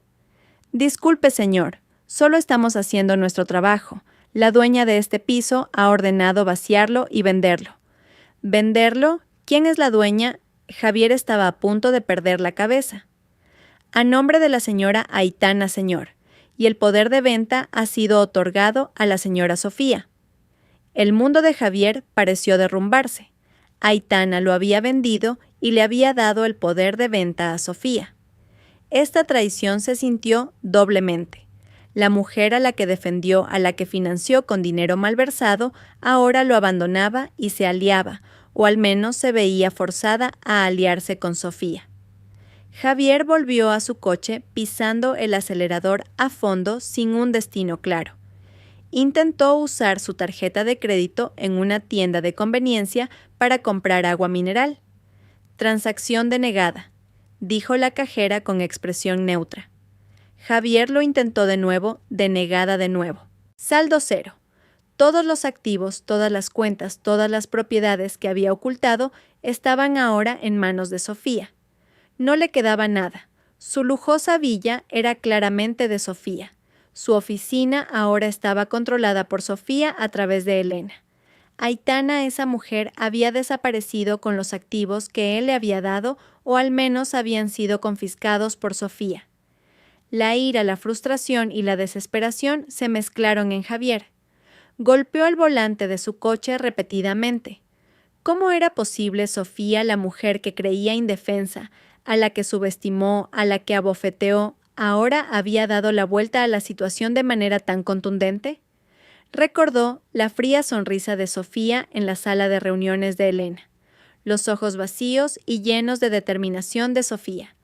«Disculpe, señor, solo estamos haciendo nuestro trabajo. La dueña de este piso ha ordenado vaciarlo y venderlo». «¿Venderlo? ¿Quién es la dueña?». Javier estaba a punto de perder la cabeza. «A nombre de la señora Aitana, señor, y el poder de venta ha sido otorgado a la señora Sofía». El mundo de Javier pareció derrumbarse. Aitana lo había vendido y le había dado el poder de venta a Sofía. Esta traición se sintió doblemente. La mujer a la que defendió, a la que financió con dinero malversado, ahora lo abandonaba y se aliaba, o al menos se veía forzada a aliarse con Sofía. Javier volvió a su coche pisando el acelerador a fondo sin un destino claro. Intentó usar su tarjeta de crédito en una tienda de conveniencia para comprar agua mineral. «Transacción denegada», dijo la cajera con expresión neutra. Javier lo intentó de nuevo, denegada de nuevo. Saldo cero. Todos los activos, todas las cuentas, todas las propiedades que había ocultado estaban ahora en manos de Sofía. No le quedaba nada. Su lujosa villa era claramente de Sofía. Su oficina ahora estaba controlada por Sofía a través de Elena. Aitana, esa mujer, había desaparecido con los activos que él le había dado o al menos habían sido confiscados por Sofía. La ira, la frustración y la desesperación se mezclaron en Javier. Golpeó el volante de su coche repetidamente. ¿Cómo era posible Sofía, la mujer que creía indefensa, a la que subestimó, a la que abofeteó, ahora había dado la vuelta a la situación de manera tan contundente? Recordó la fría sonrisa de Sofía en la sala de reuniones de Elena, los ojos vacíos y llenos de determinación de Sofía.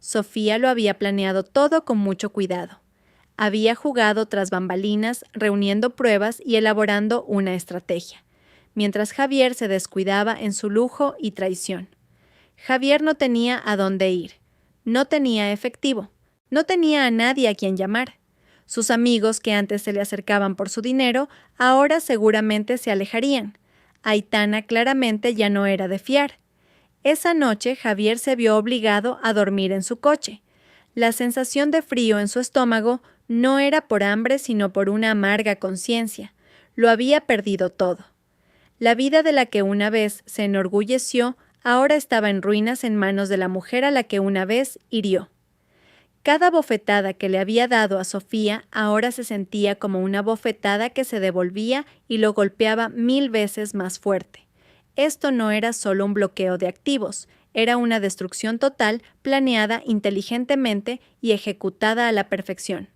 Sofía lo había planeado todo con mucho cuidado. Había jugado tras bambalinas, reuniendo pruebas y elaborando una estrategia, mientras Javier se descuidaba en su lujo y traición. Javier no tenía a dónde ir, no tenía efectivo. No tenía a nadie a quien llamar. Sus amigos que antes se le acercaban por su dinero, ahora seguramente se alejarían. Aitana claramente ya no era de fiar. Esa noche Javier se vio obligado a dormir en su coche. La sensación de frío en su estómago no era por hambre sino por una amarga conciencia. Lo había perdido todo. La vida de la que una vez se enorgulleció ahora estaba en ruinas en manos de la mujer a la que una vez hirió. Cada bofetada que le había dado a Sofía ahora se sentía como una bofetada que se devolvía y lo golpeaba 1000 veces más fuerte. Esto no era solo un bloqueo de activos, era una destrucción total planeada inteligentemente y ejecutada a la perfección.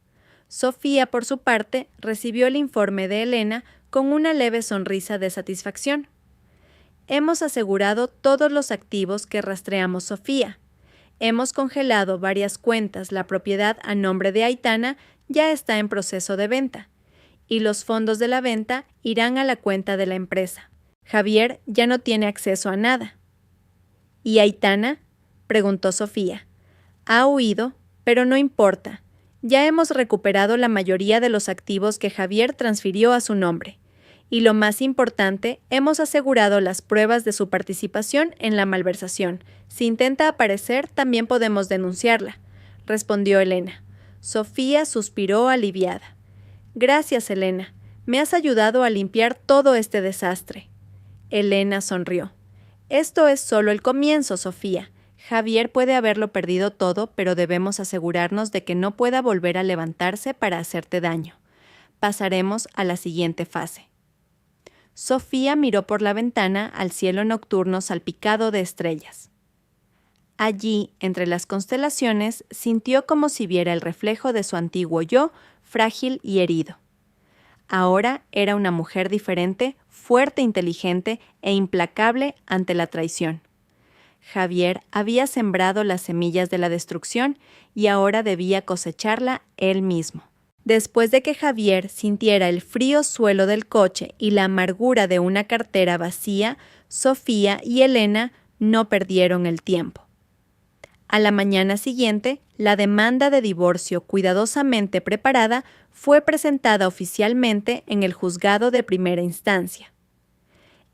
Sofía, por su parte, recibió el informe de Elena con una leve sonrisa de satisfacción. «Hemos asegurado todos los activos que rastreamos, Sofía. Hemos congelado varias cuentas, la propiedad a nombre de Aitana ya está en proceso de venta, y los fondos de la venta irán a la cuenta de la empresa. Javier ya no tiene acceso a nada». «¿Y Aitana?», preguntó Sofía. «Ha huido, pero no importa. Ya hemos recuperado la mayoría de los activos que Javier transfirió a su nombre. Y lo más importante, hemos asegurado las pruebas de su participación en la malversación. Si intenta aparecer, también podemos denunciarla, respondió Elena. Sofía suspiró aliviada. Gracias, Elena. Me has ayudado a limpiar todo este desastre. Elena sonrió. Esto es solo el comienzo, Sofía. Javier puede haberlo perdido todo, pero debemos asegurarnos de que no pueda volver a levantarse para hacerte daño. Pasaremos a la siguiente fase. Sofía miró por la ventana al cielo nocturno salpicado de estrellas. Allí, entre las constelaciones, sintió como si viera el reflejo de su antiguo yo, frágil y herido. Ahora era una mujer diferente, fuerte, inteligente e implacable ante la traición. Javier había sembrado las semillas de la destrucción y ahora debía cosecharla él mismo. Después de que Javier sintiera el frío suelo del coche y la amargura de una cartera vacía, Sofía y Elena no perdieron el tiempo. A la mañana siguiente, la demanda de divorcio cuidadosamente preparada fue presentada oficialmente en el juzgado de primera instancia.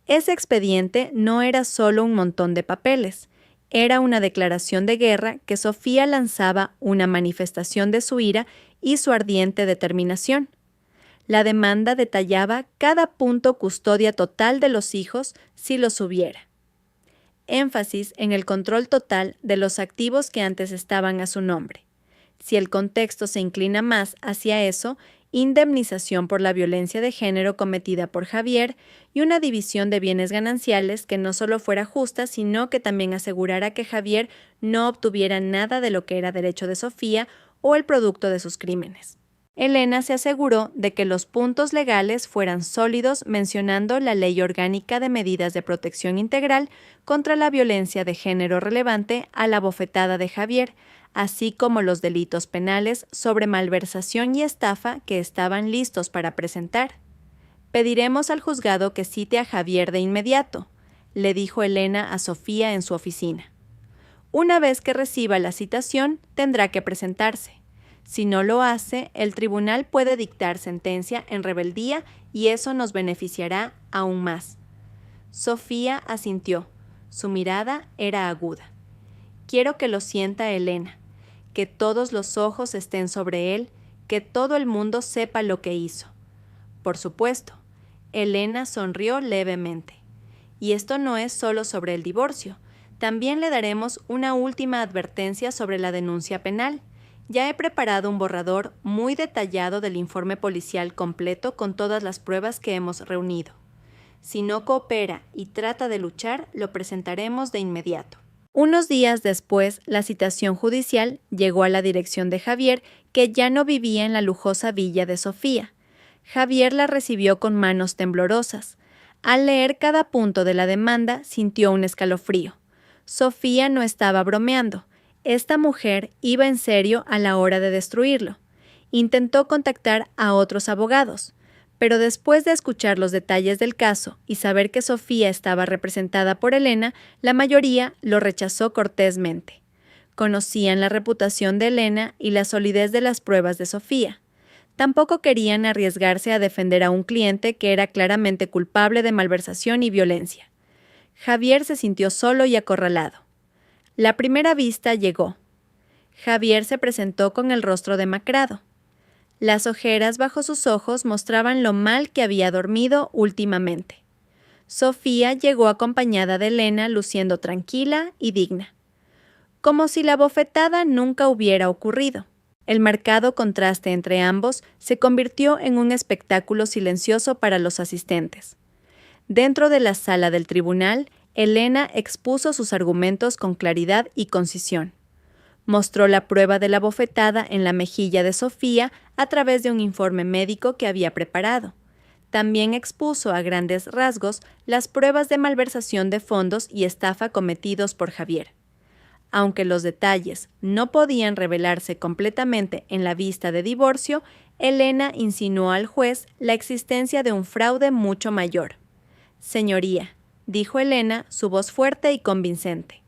Ese expediente no era solo un montón de papeles, era una declaración de guerra que Sofía lanzaba una manifestación de su ira y su ardiente determinación. La demanda detallaba cada punto custodia total de los hijos si los hubiera. Énfasis en el control total de los activos que antes estaban a su nombre. Si el contexto se inclina más hacia eso, indemnización por la violencia de género cometida por Javier y una división de bienes gananciales que no solo fuera justa, sino que también asegurara que Javier no obtuviera nada de lo que era derecho de Sofía o el producto de sus crímenes. Elena se aseguró de que los puntos legales fueran sólidos, mencionando la Ley Orgánica de Medidas de Protección Integral contra la Violencia de Género relevante a la bofetada de Javier, así como los delitos penales sobre malversación y estafa que estaban listos para presentar. Pediremos al juzgado que cite a Javier de inmediato, le dijo Elena a Sofía en su oficina. Una vez que reciba la citación, tendrá que presentarse. Si no lo hace, el tribunal puede dictar sentencia en rebeldía y eso nos beneficiará aún más. Sofía asintió. Su mirada era aguda. Quiero que lo sienta Elena, que todos los ojos estén sobre él, que todo el mundo sepa lo que hizo. Por supuesto. Elena sonrió levemente. Y esto no es solo sobre el divorcio. También le daremos una última advertencia sobre la denuncia penal. Ya he preparado un borrador muy detallado del informe policial completo con todas las pruebas que hemos reunido. Si no coopera y trata de luchar, lo presentaremos de inmediato. Unos días después, la citación judicial llegó a la dirección de Javier, que ya no vivía en la lujosa villa de Sofía. Javier la recibió con manos temblorosas. Al leer cada punto de la demanda, sintió un escalofrío. Sofía no estaba bromeando. Esta mujer iba en serio a la hora de destruirlo. Intentó contactar a otros abogados, pero después de escuchar los detalles del caso y saber que Sofía estaba representada por Elena, la mayoría lo rechazó cortésmente. Conocían la reputación de Elena y la solidez de las pruebas de Sofía. Tampoco querían arriesgarse a defender a un cliente que era claramente culpable de malversación y violencia. Javier se sintió solo y acorralado. La primera vista llegó. Javier se presentó con el rostro demacrado. Las ojeras bajo sus ojos mostraban lo mal que había dormido últimamente. Sofía llegó acompañada de Elena, luciendo tranquila y digna. Como si la bofetada nunca hubiera ocurrido. El marcado contraste entre ambos se convirtió en un espectáculo silencioso para los asistentes. Dentro de la sala del tribunal, Elena expuso sus argumentos con claridad y concisión. Mostró la prueba de la bofetada en la mejilla de Sofía a través de un informe médico que había preparado. También expuso a grandes rasgos las pruebas de malversación de fondos y estafa cometidos por Javier. Aunque los detalles no podían revelarse completamente en la vista de divorcio, Elena insinuó al juez la existencia de un fraude mucho mayor. «Señoría», dijo Elena, su voz fuerte y convincente,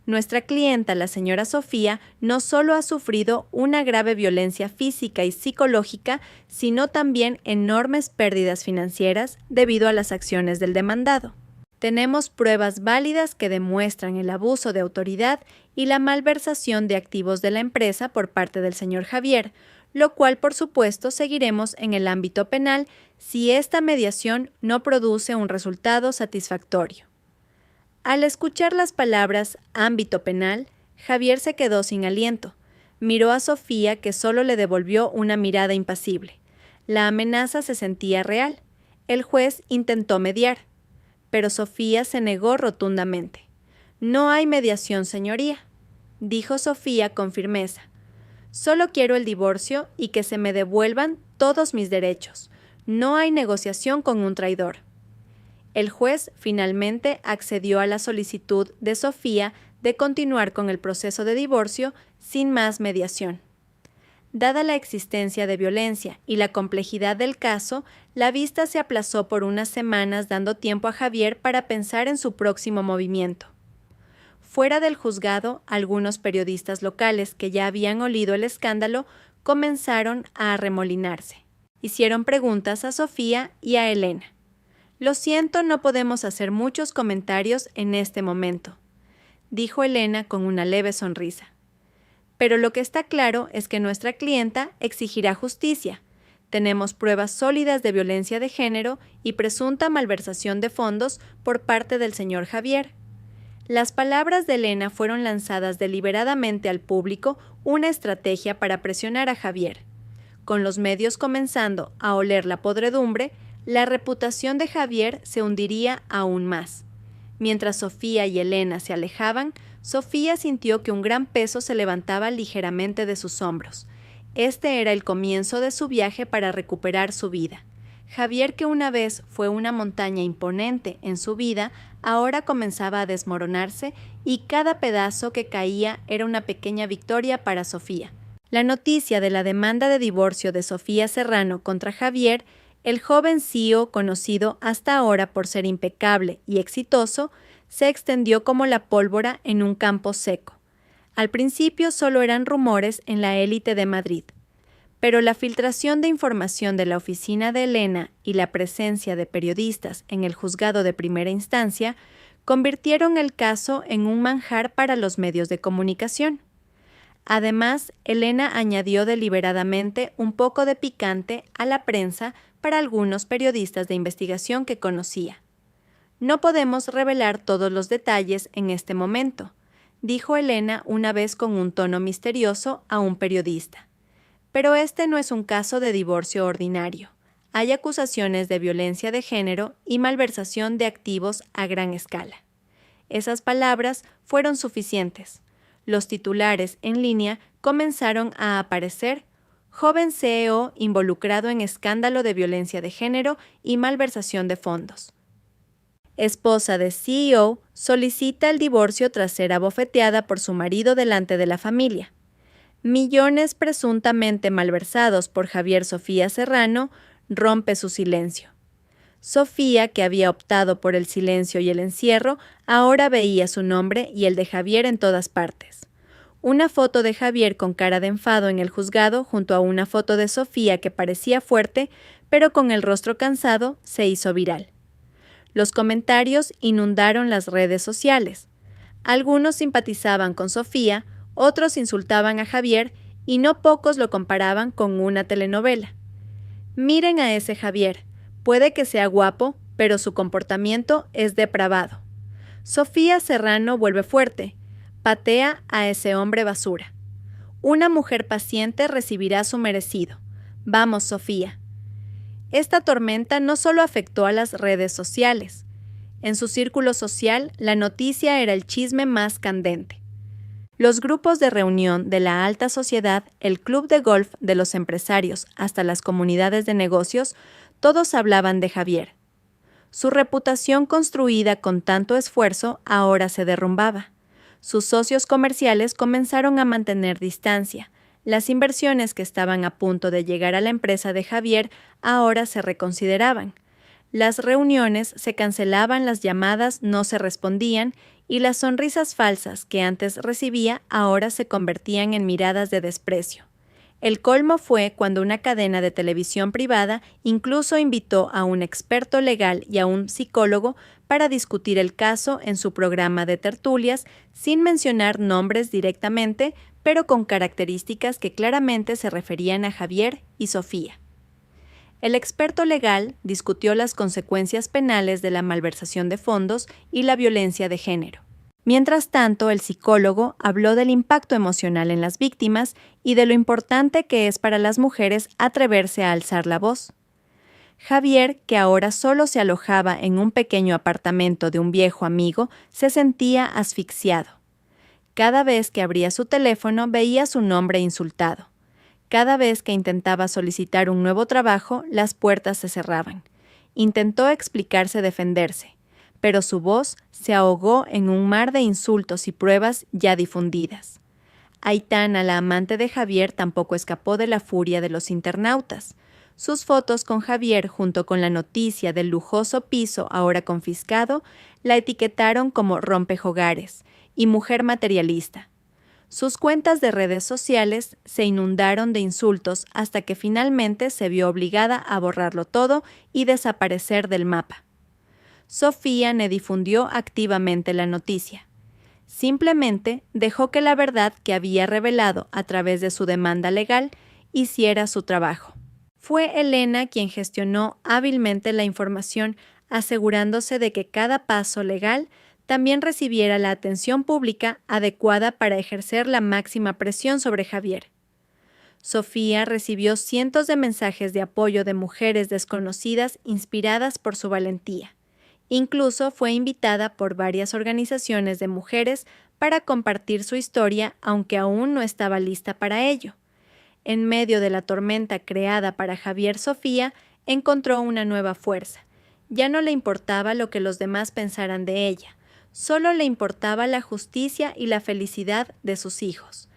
Nuestra clienta, la señora Sofía, no solo ha sufrido una grave violencia física y psicológica, sino también enormes pérdidas financieras debido a las acciones del demandado. Tenemos pruebas válidas que demuestran el abuso de autoridad y la malversación de activos de la empresa por parte del señor Javier, lo cual, por supuesto, seguiremos en el ámbito penal si esta mediación no produce un resultado satisfactorio. Al escuchar las palabras ámbito penal, Javier se quedó sin aliento. Miró a Sofía, que solo le devolvió una mirada impasible. La amenaza se sentía real. El juez intentó mediar, pero Sofía se negó rotundamente. «No hay mediación, señoría», dijo Sofía con firmeza. «Solo quiero el divorcio y que se me devuelvan todos mis derechos. No hay negociación con un traidor». El juez finalmente accedió a la solicitud de Sofía de continuar con el proceso de divorcio sin más mediación. Dada la existencia de violencia y la complejidad del caso, la vista se aplazó por unas semanas, dando tiempo a Javier para pensar en su próximo movimiento. Fuera del juzgado, algunos periodistas locales que ya habían olido el escándalo comenzaron a arremolinarse. Hicieron preguntas a Sofía y a Elena. «Lo siento, no podemos hacer muchos comentarios en este momento», dijo Elena con una leve sonrisa. «Pero lo que está claro es que nuestra clienta exigirá justicia. Tenemos pruebas sólidas de violencia de género y presunta malversación de fondos por parte del señor Javier». Las palabras de Elena fueron lanzadas deliberadamente al público, una estrategia para presionar a Javier. Con los medios comenzando a oler la podredumbre, la reputación de Javier se hundiría aún más. Mientras Sofía y Elena se alejaban, Sofía sintió que un gran peso se levantaba ligeramente de sus hombros. Este era el comienzo de su viaje para recuperar su vida. Javier, que una vez fue una montaña imponente en su vida, ahora comenzaba a desmoronarse y cada pedazo que caía era una pequeña victoria para Sofía. La noticia de la demanda de divorcio de Sofía Serrano contra Javier, el joven CEO, conocido hasta ahora por ser impecable y exitoso, se extendió como la pólvora en un campo seco. Al principio solo eran rumores en la élite de Madrid, pero la filtración de información de la oficina de Elena y la presencia de periodistas en el juzgado de primera instancia convirtieron el caso en un manjar para los medios de comunicación. Además, Elena añadió deliberadamente un poco de picante a la prensa para algunos periodistas de investigación que conocía. «No podemos revelar todos los detalles en este momento», dijo Elena una vez con un tono misterioso a un periodista. «Pero este no es un caso de divorcio ordinario. Hay acusaciones de violencia de género y malversación de activos a gran escala». Esas palabras fueron suficientes. Los titulares en línea comenzaron a aparecer: «Joven CEO involucrado en escándalo de violencia de género y malversación de fondos». Esposa de CEO solicita el divorcio tras ser abofeteada por su marido delante de la familia. Millones presuntamente malversados por Javier Sofía Serrano rompe su silencio. Sofía, que había optado por el silencio y el encierro, ahora veía su nombre y el de Javier en todas partes. Una foto de Javier con cara de enfado en el juzgado junto a una foto de Sofía que parecía fuerte, pero con el rostro cansado, se hizo viral. Los comentarios inundaron las redes sociales. Algunos simpatizaban con Sofía, otros insultaban a Javier y no pocos lo comparaban con una telenovela. «Miren a ese Javier, puede que sea guapo, pero su comportamiento es depravado. Sofía Serrano vuelve fuerte, patea a ese hombre basura. Una mujer paciente recibirá su merecido. Vamos, Sofía». Esta tormenta no solo afectó a las redes sociales. En su círculo social, la noticia era el chisme más candente. Los grupos de reunión de la alta sociedad, el club de golf de los empresarios, hasta las comunidades de negocios, todos hablaban de Javier. Su reputación construida con tanto esfuerzo ahora se derrumbaba. Sus socios comerciales comenzaron a mantener distancia. Las inversiones que estaban a punto de llegar a la empresa de Javier ahora se reconsideraban. Las reuniones se cancelaban, las llamadas no se respondían y las sonrisas falsas que antes recibía ahora se convertían en miradas de desprecio. El colmo fue cuando una cadena de televisión privada incluso invitó a un experto legal y a un psicólogo para discutir el caso en su programa de tertulias, sin mencionar nombres directamente, pero con características que claramente se referían a Javier y Sofía. El experto legal discutió las consecuencias penales de la malversación de fondos y la violencia de género. Mientras tanto, el psicólogo habló del impacto emocional en las víctimas y de lo importante que es para las mujeres atreverse a alzar la voz. Javier, que ahora solo se alojaba en un pequeño apartamento de un viejo amigo, se sentía asfixiado. Cada vez que abría su teléfono veía su nombre insultado. Cada vez que intentaba solicitar un nuevo trabajo, las puertas se cerraban. Intentó explicarse defenderse, pero su voz se ahogó en un mar de insultos y pruebas ya difundidas. Aitana, la amante de Javier, tampoco escapó de la furia de los internautas. Sus fotos con Javier, junto con la noticia del lujoso piso ahora confiscado, la etiquetaron como rompehogares y mujer materialista. Sus cuentas de redes sociales se inundaron de insultos hasta que finalmente se vio obligada a borrarlo todo y desaparecer del mapa. Sofía no difundió activamente la noticia. Simplemente dejó que la verdad que había revelado a través de su demanda legal hiciera su trabajo. Fue Elena quien gestionó hábilmente la información, asegurándose de que cada paso legal también recibiera la atención pública adecuada para ejercer la máxima presión sobre Javier. Sofía recibió cientos de mensajes de apoyo de mujeres desconocidas inspiradas por su valentía. Incluso fue invitada por varias organizaciones de mujeres para compartir su historia, aunque aún no estaba lista para ello. En medio de la tormenta creada para Javier, Sofía encontró una nueva fuerza. Ya no le importaba lo que los demás pensaran de ella. Solo le importaba la justicia y la felicidad de sus hijos.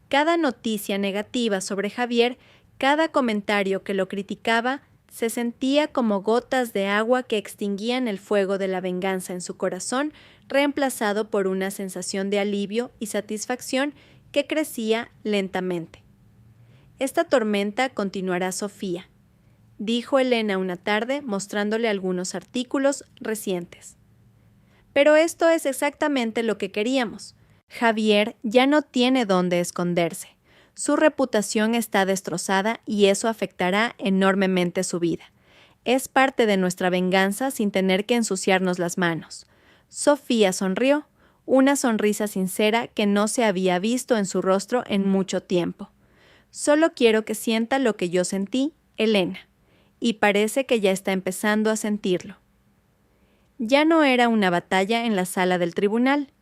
Cada noticia negativa sobre Javier, cada comentario que lo criticaba, se sentía como gotas de agua que extinguían el fuego de la venganza en su corazón, reemplazado por una sensación de alivio y satisfacción que crecía lentamente. Esta tormenta continuará, Sofía, dijo Elena una tarde mostrándole algunos artículos recientes. Pero esto es exactamente lo que queríamos. Javier ya no tiene dónde esconderse. Su reputación está destrozada y eso afectará enormemente su vida. Es parte de nuestra venganza sin tener que ensuciarnos las manos. Sofía sonrió, una sonrisa sincera que no se había visto en su rostro en mucho tiempo. Solo quiero que sienta lo que yo sentí, Elena, y parece que ya está empezando a sentirlo. Ya no era una batalla en la sala del tribunal,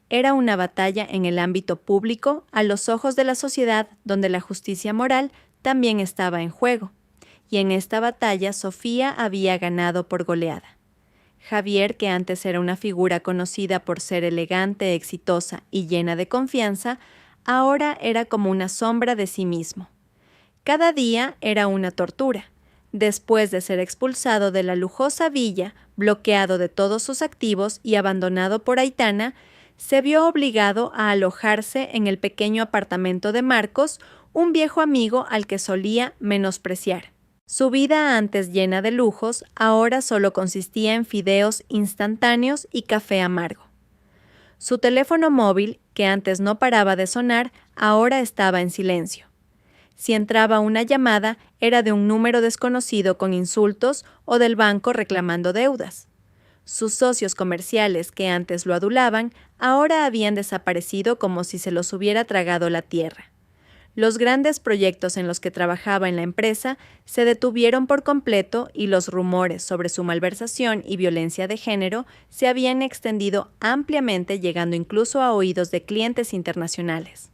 era una batalla en el ámbito público, a los ojos de la sociedad, donde la justicia moral también estaba en juego. Y en esta batalla Sofía había ganado por goleada. Javier, que antes era una figura conocida por ser elegante, exitosa y llena de confianza, ahora era como una sombra de sí mismo. Cada día era una tortura. Después de ser expulsado de la lujosa villa, bloqueado de todos sus activos y abandonado por Aitana, se vio obligado a alojarse en el pequeño apartamento de Marcos, un viejo amigo al que solía menospreciar. Su vida antes llena de lujos, ahora solo consistía en fideos instantáneos y café amargo. Su teléfono móvil, que antes no paraba de sonar, ahora estaba en silencio. Si entraba una llamada, era de un número desconocido con insultos o del banco reclamando deudas. Sus socios comerciales, que antes lo adulaban, ahora habían desaparecido como si se los hubiera tragado la tierra. Los grandes proyectos en los que trabajaba en la empresa se detuvieron por completo y los rumores sobre su malversación y violencia de género se habían extendido ampliamente, llegando incluso a oídos de clientes internacionales.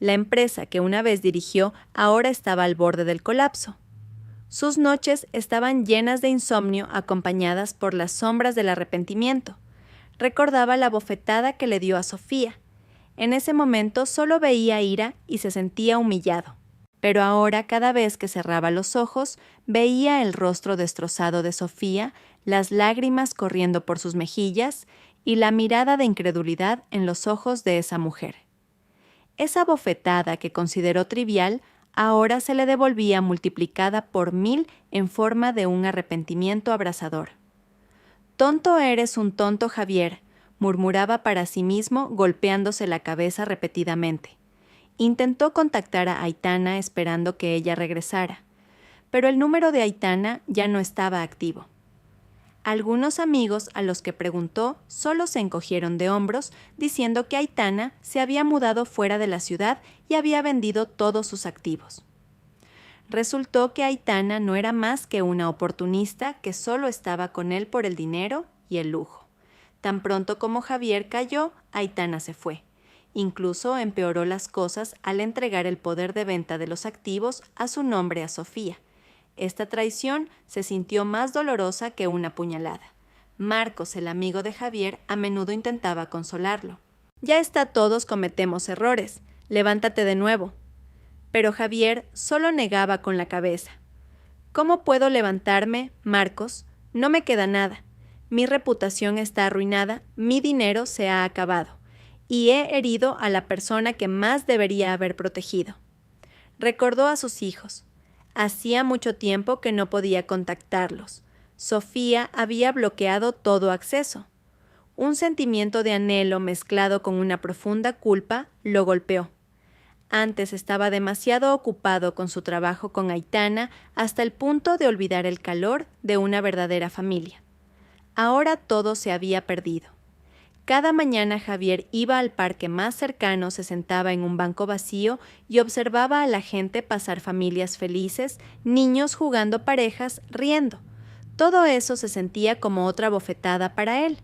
La empresa que una vez dirigió ahora estaba al borde del colapso. Sus noches estaban llenas de insomnio acompañadas por las sombras del arrepentimiento. Recordaba la bofetada que le dio a Sofía. En ese momento solo veía ira y se sentía humillado. Pero ahora, cada vez que cerraba los ojos, veía el rostro destrozado de Sofía, las lágrimas corriendo por sus mejillas, y la mirada de incredulidad en los ojos de esa mujer. Esa bofetada que consideró trivial ahora se le devolvía multiplicada por 1000 en forma de un arrepentimiento abrasador. «Tonto eres un tonto, Javier», murmuraba para sí mismo, golpeándose la cabeza repetidamente. Intentó contactar a Aitana esperando que ella regresara, pero el número de Aitana ya no estaba activo. Algunos amigos a los que preguntó solo se encogieron de hombros, diciendo que Aitana se había mudado fuera de la ciudad y había vendido todos sus activos. Resultó que Aitana no era más que una oportunista que solo estaba con él por el dinero y el lujo. Tan pronto como Javier cayó, Aitana se fue. Incluso empeoró las cosas al entregar el poder de venta de los activos a su nombre a Sofía. Esta traición se sintió más dolorosa que una puñalada. Marcos, el amigo de Javier, a menudo intentaba consolarlo. «Ya está, todos cometemos errores. Levántate de nuevo». Pero Javier solo negaba con la cabeza. «¿Cómo puedo levantarme, Marcos? No me queda nada. Mi reputación está arruinada, mi dinero se ha acabado, y he herido a la persona que más debería haber protegido». Recordó a sus hijos. Hacía mucho tiempo que no podía contactarlos. Sofía había bloqueado todo acceso. Un sentimiento de anhelo mezclado con una profunda culpa lo golpeó. Antes estaba demasiado ocupado con su trabajo con Aitana hasta el punto de olvidar el calor de una verdadera familia. Ahora todo se había perdido. Cada mañana Javier iba al parque más cercano, se sentaba en un banco vacío y observaba a la gente pasar, familias felices, niños jugando, parejas, riendo. Todo eso se sentía como otra bofetada para él.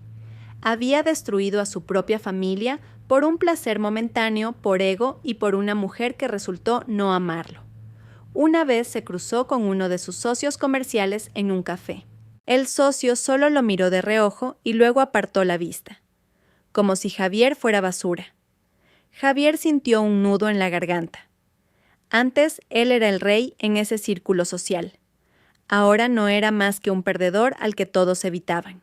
Había destruido a su propia familia por un placer momentáneo, por ego y por una mujer que resultó no amarlo. Una vez se cruzó con uno de sus socios comerciales en un café. El socio solo lo miró de reojo y luego apartó la vista, como si Javier fuera basura. Javier sintió un nudo en la garganta. Antes él era el rey en ese círculo social. Ahora no era más que un perdedor al que todos evitaban.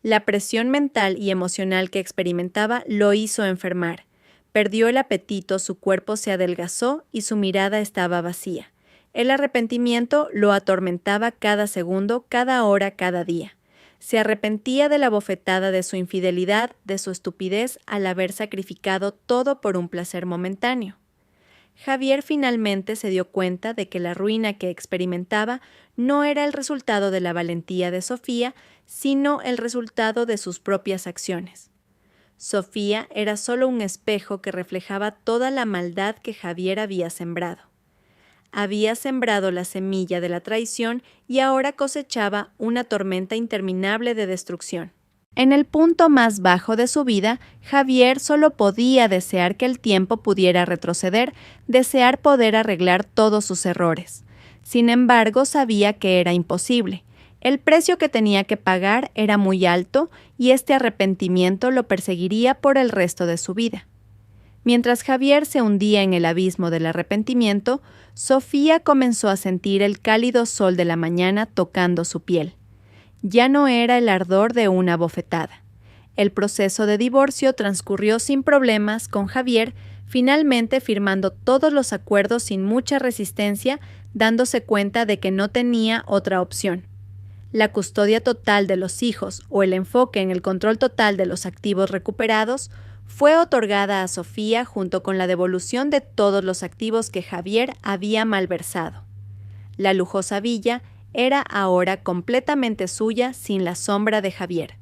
La presión mental y emocional que experimentaba lo hizo enfermar. Perdió el apetito, su cuerpo se adelgazó y su mirada estaba vacía. El arrepentimiento lo atormentaba cada segundo, cada hora, cada día. Se arrepentía de la bofetada, de su infidelidad, de su estupidez al haber sacrificado todo por un placer momentáneo. Javier finalmente se dio cuenta de que la ruina que experimentaba no era el resultado de la valentía de Sofía, sino el resultado de sus propias acciones. Sofía era solo un espejo que reflejaba toda la maldad que Javier había sembrado. Había sembrado la semilla de la traición y ahora cosechaba una tormenta interminable de destrucción. En el punto más bajo de su vida, Javier solo podía desear que el tiempo pudiera retroceder, desear poder arreglar todos sus errores. Sin embargo, sabía que era imposible. El precio que tenía que pagar era muy alto y este arrepentimiento lo perseguiría por el resto de su vida. Mientras Javier se hundía en el abismo del arrepentimiento, Sofía comenzó a sentir el cálido sol de la mañana tocando su piel. Ya no era el ardor de una bofetada. El proceso de divorcio transcurrió sin problemas, con Javier finalmente firmando todos los acuerdos sin mucha resistencia, dándose cuenta de que no tenía otra opción. La custodia total de los hijos o el enfoque en el control total de los activos recuperados fue otorgada a Sofía junto con la devolución de todos los activos que Javier había malversado. La lujosa villa era ahora completamente suya sin la sombra de Javier.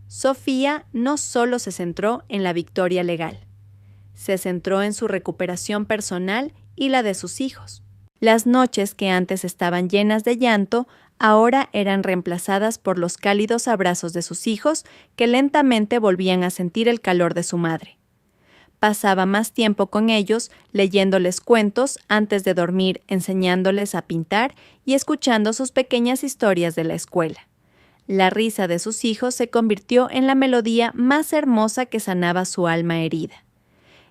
Sofía no solo se centró en la victoria legal, se centró en su recuperación personal y la de sus hijos. Las noches que antes estaban llenas de llanto, ahora eran reemplazadas por los cálidos abrazos de sus hijos que lentamente volvían a sentir el calor de su madre. Pasaba más tiempo con ellos, leyéndoles cuentos antes de dormir, enseñándoles a pintar y escuchando sus pequeñas historias de la escuela. La risa de sus hijos se convirtió en la melodía más hermosa que sanaba su alma herida.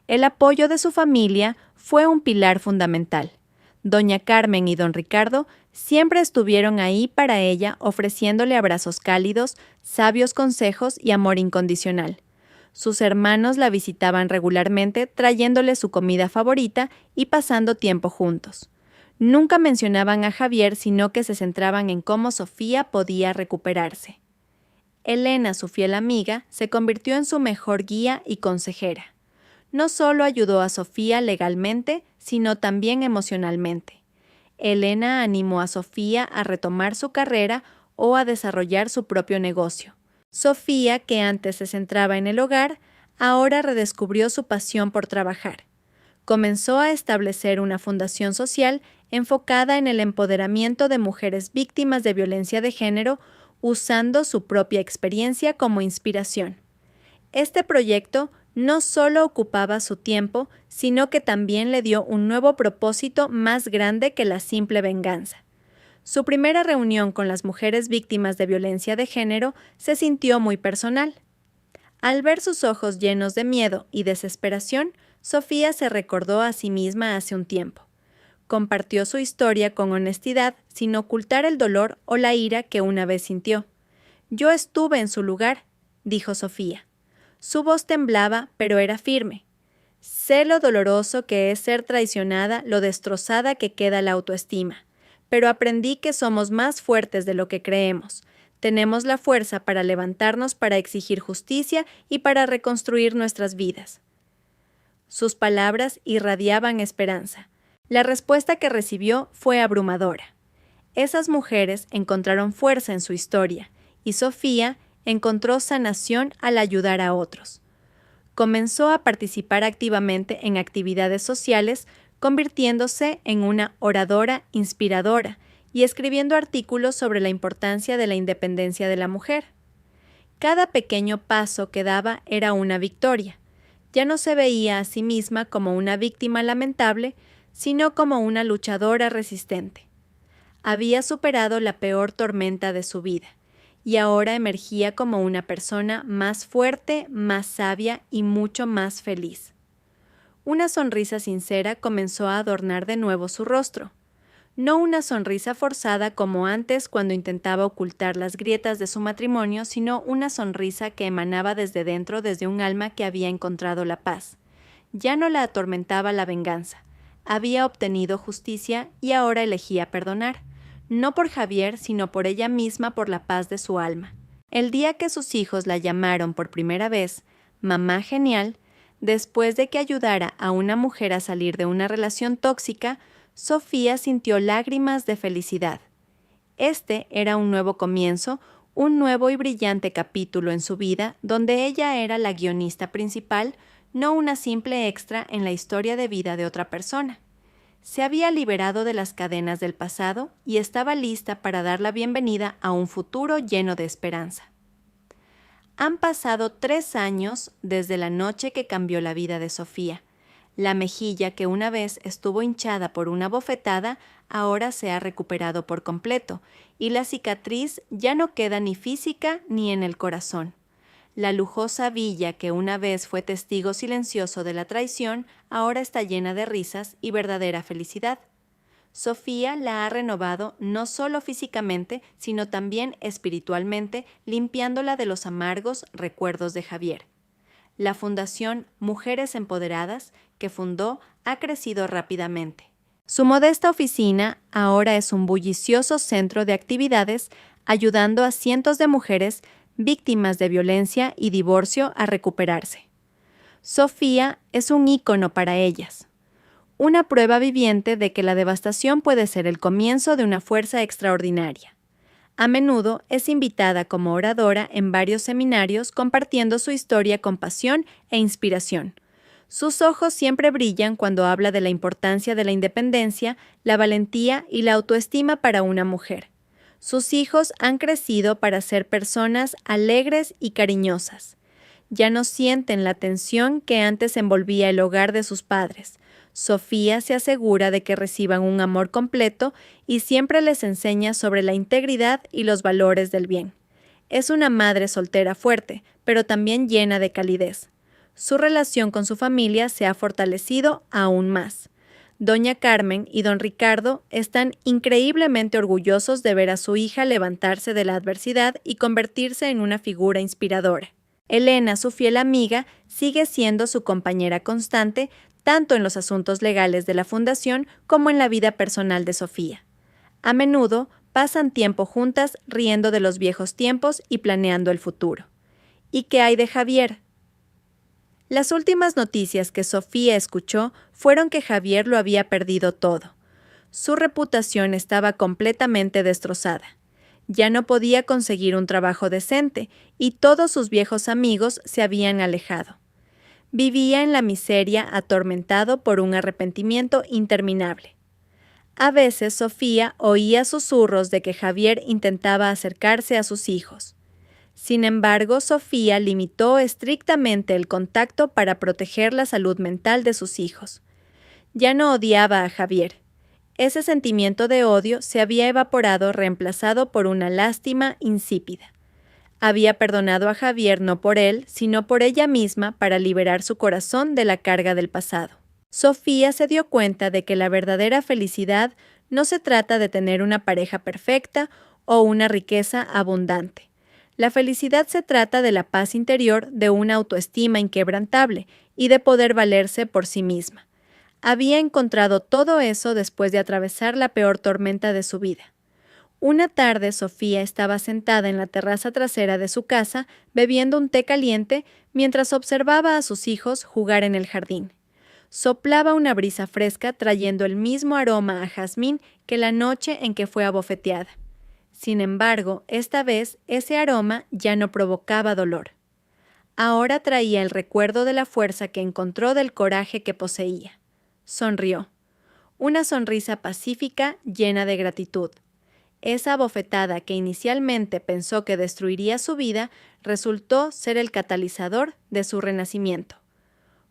El apoyo de su familia fue un pilar fundamental. Doña Carmen y don Ricardo siempre estuvieron ahí para ella, ofreciéndole abrazos cálidos, sabios consejos y amor incondicional. Sus hermanos la visitaban regularmente, trayéndole su comida favorita y pasando tiempo juntos. Nunca mencionaban a Javier, sino que se centraban en cómo Sofía podía recuperarse. Elena, su fiel amiga, se convirtió en su mejor guía y consejera. No solo ayudó a Sofía legalmente, sino también emocionalmente. Elena animó a Sofía a retomar su carrera o a desarrollar su propio negocio. Sofía, que antes se centraba en el hogar, ahora redescubrió su pasión por trabajar. Comenzó a establecer una fundación social enfocada en el empoderamiento de mujeres víctimas de violencia de género, usando su propia experiencia como inspiración. Este proyecto no solo ocupaba su tiempo, sino que también le dio un nuevo propósito más grande que la simple venganza. Su primera reunión con las mujeres víctimas de violencia de género se sintió muy personal. Al ver sus ojos llenos de miedo y desesperación, Sofía se recordó a sí misma hace un tiempo. Compartió su historia con honestidad, sin ocultar el dolor o la ira que una vez sintió. «Yo estuve en su lugar», dijo Sofía. Su voz temblaba, pero era firme. «Sé lo doloroso que es ser traicionada, lo destrozada que queda la autoestima. Pero aprendí que somos más fuertes de lo que creemos. Tenemos la fuerza para levantarnos, para exigir justicia y para reconstruir nuestras vidas». Sus palabras irradiaban esperanza. La respuesta que recibió fue abrumadora. Esas mujeres encontraron fuerza en su historia, y Sofía encontró sanación al ayudar a otros. Comenzó a participar activamente en actividades sociales, convirtiéndose en una oradora inspiradora y escribiendo artículos sobre la importancia de la independencia de la mujer. Cada pequeño paso que daba era una victoria. Ya no se veía a sí misma como una víctima lamentable, sino como una luchadora resistente. Había superado la peor tormenta de su vida, y ahora emergía como una persona más fuerte, más sabia y mucho más feliz. Una sonrisa sincera comenzó a adornar de nuevo su rostro. No una sonrisa forzada como antes cuando intentaba ocultar las grietas de su matrimonio, sino una sonrisa que emanaba desde dentro, desde un alma que había encontrado la paz. Ya no la atormentaba la venganza. Había obtenido justicia y ahora elegía perdonar, no por Javier, sino por ella misma, por la paz de su alma. El día que sus hijos la llamaron por primera vez «Mamá Genial», después de que ayudara a una mujer a salir de una relación tóxica, Sofía sintió lágrimas de felicidad. Este era un nuevo comienzo, un nuevo y brillante capítulo en su vida, donde ella era la guionista principal, no una simple extra en la historia de vida de otra persona. Se había liberado de las cadenas del pasado y estaba lista para dar la bienvenida a un futuro lleno de esperanza. Han pasado 3 años desde la noche que cambió la vida de Sofía. La mejilla que una vez estuvo hinchada por una bofetada ahora se ha recuperado por completo y la cicatriz ya no queda ni física ni en el corazón. La lujosa villa que una vez fue testigo silencioso de la traición ahora está llena de risas y verdadera felicidad. Sofía la ha renovado no solo físicamente, sino también espiritualmente, limpiándola de los amargos recuerdos de Javier. La Fundación Mujeres Empoderadas, que fundó, ha crecido rápidamente. Su modesta oficina ahora es un bullicioso centro de actividades, ayudando a cientos de mujeres víctimas de violencia y divorcio a recuperarse. Sofía es un ícono para ellas, una prueba viviente de que la devastación puede ser el comienzo de una fuerza extraordinaria. A menudo es invitada como oradora en varios seminarios compartiendo su historia con pasión e inspiración. Sus ojos siempre brillan cuando habla de la importancia de la independencia, la valentía y la autoestima para una mujer. Sus hijos han crecido para ser personas alegres y cariñosas. Ya no sienten la tensión que antes envolvía el hogar de sus padres. Sofía se asegura de que reciban un amor completo y siempre les enseña sobre la integridad y los valores del bien. Es una madre soltera fuerte, pero también llena de calidez. Su relación con su familia se ha fortalecido aún más. Doña Carmen y don Ricardo están increíblemente orgullosos de ver a su hija levantarse de la adversidad y convertirse en una figura inspiradora. Elena, su fiel amiga, sigue siendo su compañera constante, tanto en los asuntos legales de la fundación como en la vida personal de Sofía. A menudo pasan tiempo juntas riendo de los viejos tiempos y planeando el futuro. ¿Y qué hay de Javier? Las últimas noticias que Sofía escuchó fueron que Javier lo había perdido todo. Su reputación estaba completamente destrozada. Ya no podía conseguir un trabajo decente y todos sus viejos amigos se habían alejado. Vivía en la miseria atormentado por un arrepentimiento interminable. A veces Sofía oía susurros de que Javier intentaba acercarse a sus hijos. Sin embargo, Sofía limitó estrictamente el contacto para proteger la salud mental de sus hijos. Ya no odiaba a Javier. Ese sentimiento de odio se había evaporado reemplazado por una lástima insípida. Había perdonado a Javier no por él, sino por ella misma para liberar su corazón de la carga del pasado. Sofía se dio cuenta de que la verdadera felicidad no se trata de tener una pareja perfecta o una riqueza abundante. La felicidad se trata de la paz interior, de una autoestima inquebrantable y de poder valerse por sí misma. Había encontrado todo eso después de atravesar la peor tormenta de su vida. Una tarde, Sofía estaba sentada en la terraza trasera de su casa bebiendo un té caliente mientras observaba a sus hijos jugar en el jardín. Soplaba una brisa fresca trayendo el mismo aroma a jazmín que la noche en que fue abofeteada. Sin embargo, esta vez ese aroma ya no provocaba dolor. Ahora traía el recuerdo de la fuerza que encontró del coraje que poseía. Sonrió. Una sonrisa pacífica llena de gratitud. Esa bofetada que inicialmente pensó que destruiría su vida resultó ser el catalizador de su renacimiento.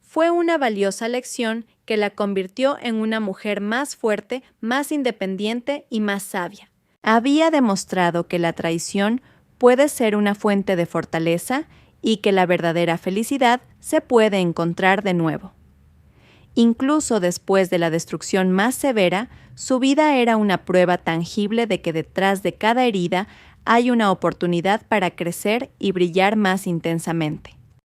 Fue una valiosa lección que la convirtió en una mujer más fuerte, más independiente y más sabia. Había demostrado que la traición puede ser una fuente de fortaleza y que la verdadera felicidad se puede encontrar de nuevo. Incluso después de la destrucción más severa, su vida era una prueba tangible de que detrás de cada herida hay una oportunidad para crecer y brillar más intensamente.